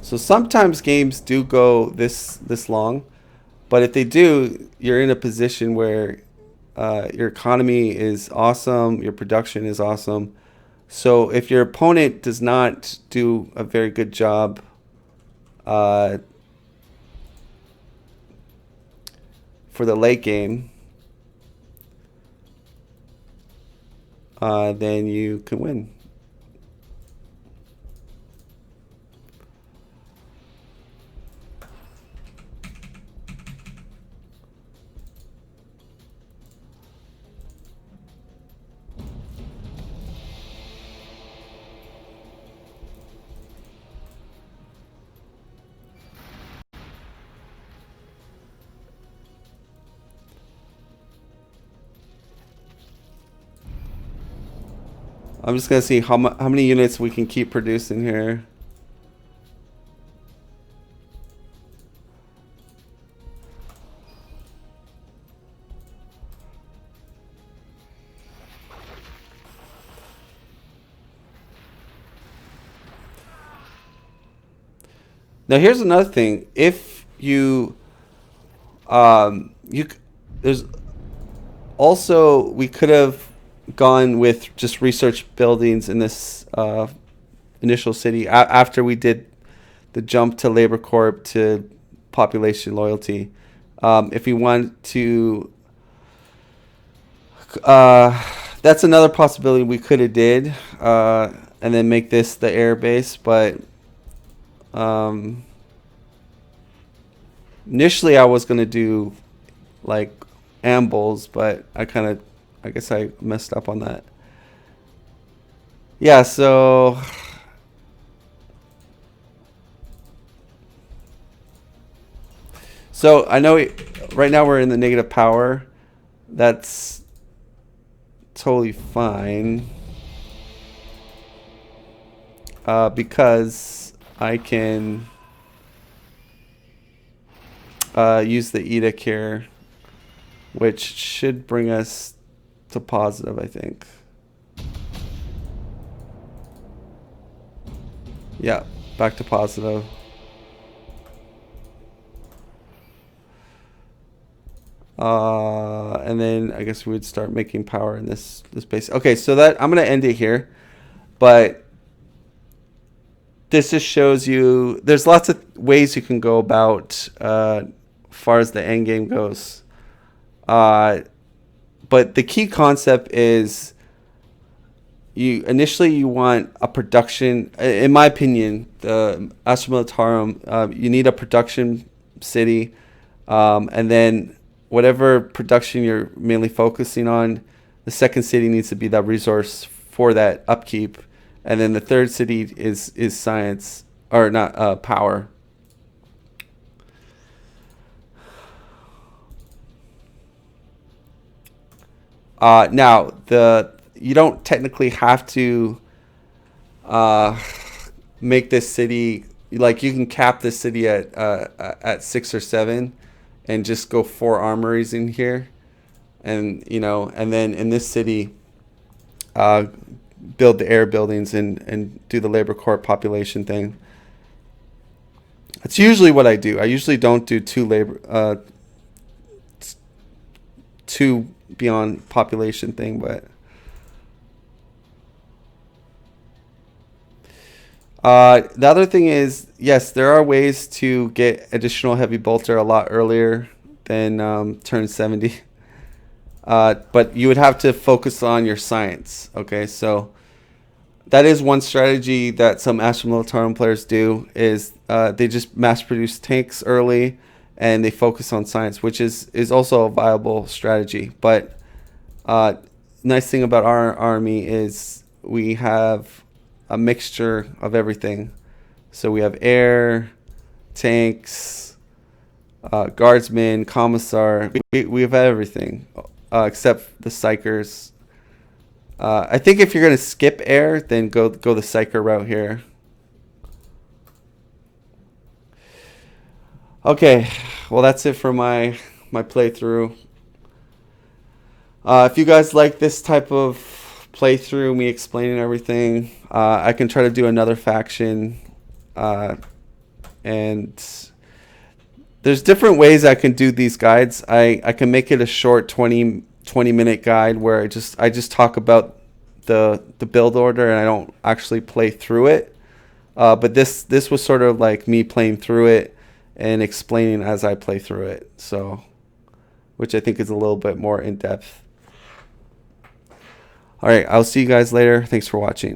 So sometimes games do go this long, but if they do, you're in a position where your economy is awesome, your production is awesome. So if your opponent does not do a very good job for the late game, then you can win. I'm just gonna see how many units we can keep producing here. Now here's another thing. If you there's also, we could have gone with just research buildings in this initial city after we did the jump to labor corp to population loyalty. If we want to, that's another possibility we could have did, and then make this the air base. But initially I was gonna do like ambles, but I guess I messed up on that. Yeah, so I know right now we're in the negative power. That's totally fine. Because I can use the edict here, which should bring us to positive, I think. Yeah, back to positive. And then I guess we would start making power in this base. Okay, so that I'm gonna end it here, but this just shows you there's lots of ways you can go about far as the end game goes. But the key concept is you want a production. In my opinion, the Astra Militarum, you need a production city, and then whatever production you're mainly focusing on, the second city needs to be that resource for that upkeep, and then the third city is science, or not, power. Now you don't technically have to uh, make this city, like you can cap this city at 6 or 7, and just go 4 armories in here, and and then in this city, uh, build the air buildings and do the labor corps population thing. That's usually what I do. I usually don't do two beyond population thing, but the other thing is, yes, there are ways to get additional heavy bolter a lot earlier than turn 70. But you would have to focus on your science. Okay, so that is one strategy that some Astra Militarum players do, is they just mass produce tanks early and they focus on science, which is also a viable strategy. But nice thing about our army is we have a mixture of everything. So we have air, tanks, guardsmen, commissar. We have everything except the psychers. I think if you're gonna skip air, then go the psyker route here. Okay, well that's it for my playthrough. If you guys like this type of playthrough, me explaining everything, I can try to do another faction, and there's different ways I can do these guides. I can make it a short 20 minute guide where I just talk about the build order and I don't actually play through it. But this was sort of like me playing through it and explaining as I play through it. So, which I think is a little bit more in depth. All right, I'll see you guys later. Thanks for watching.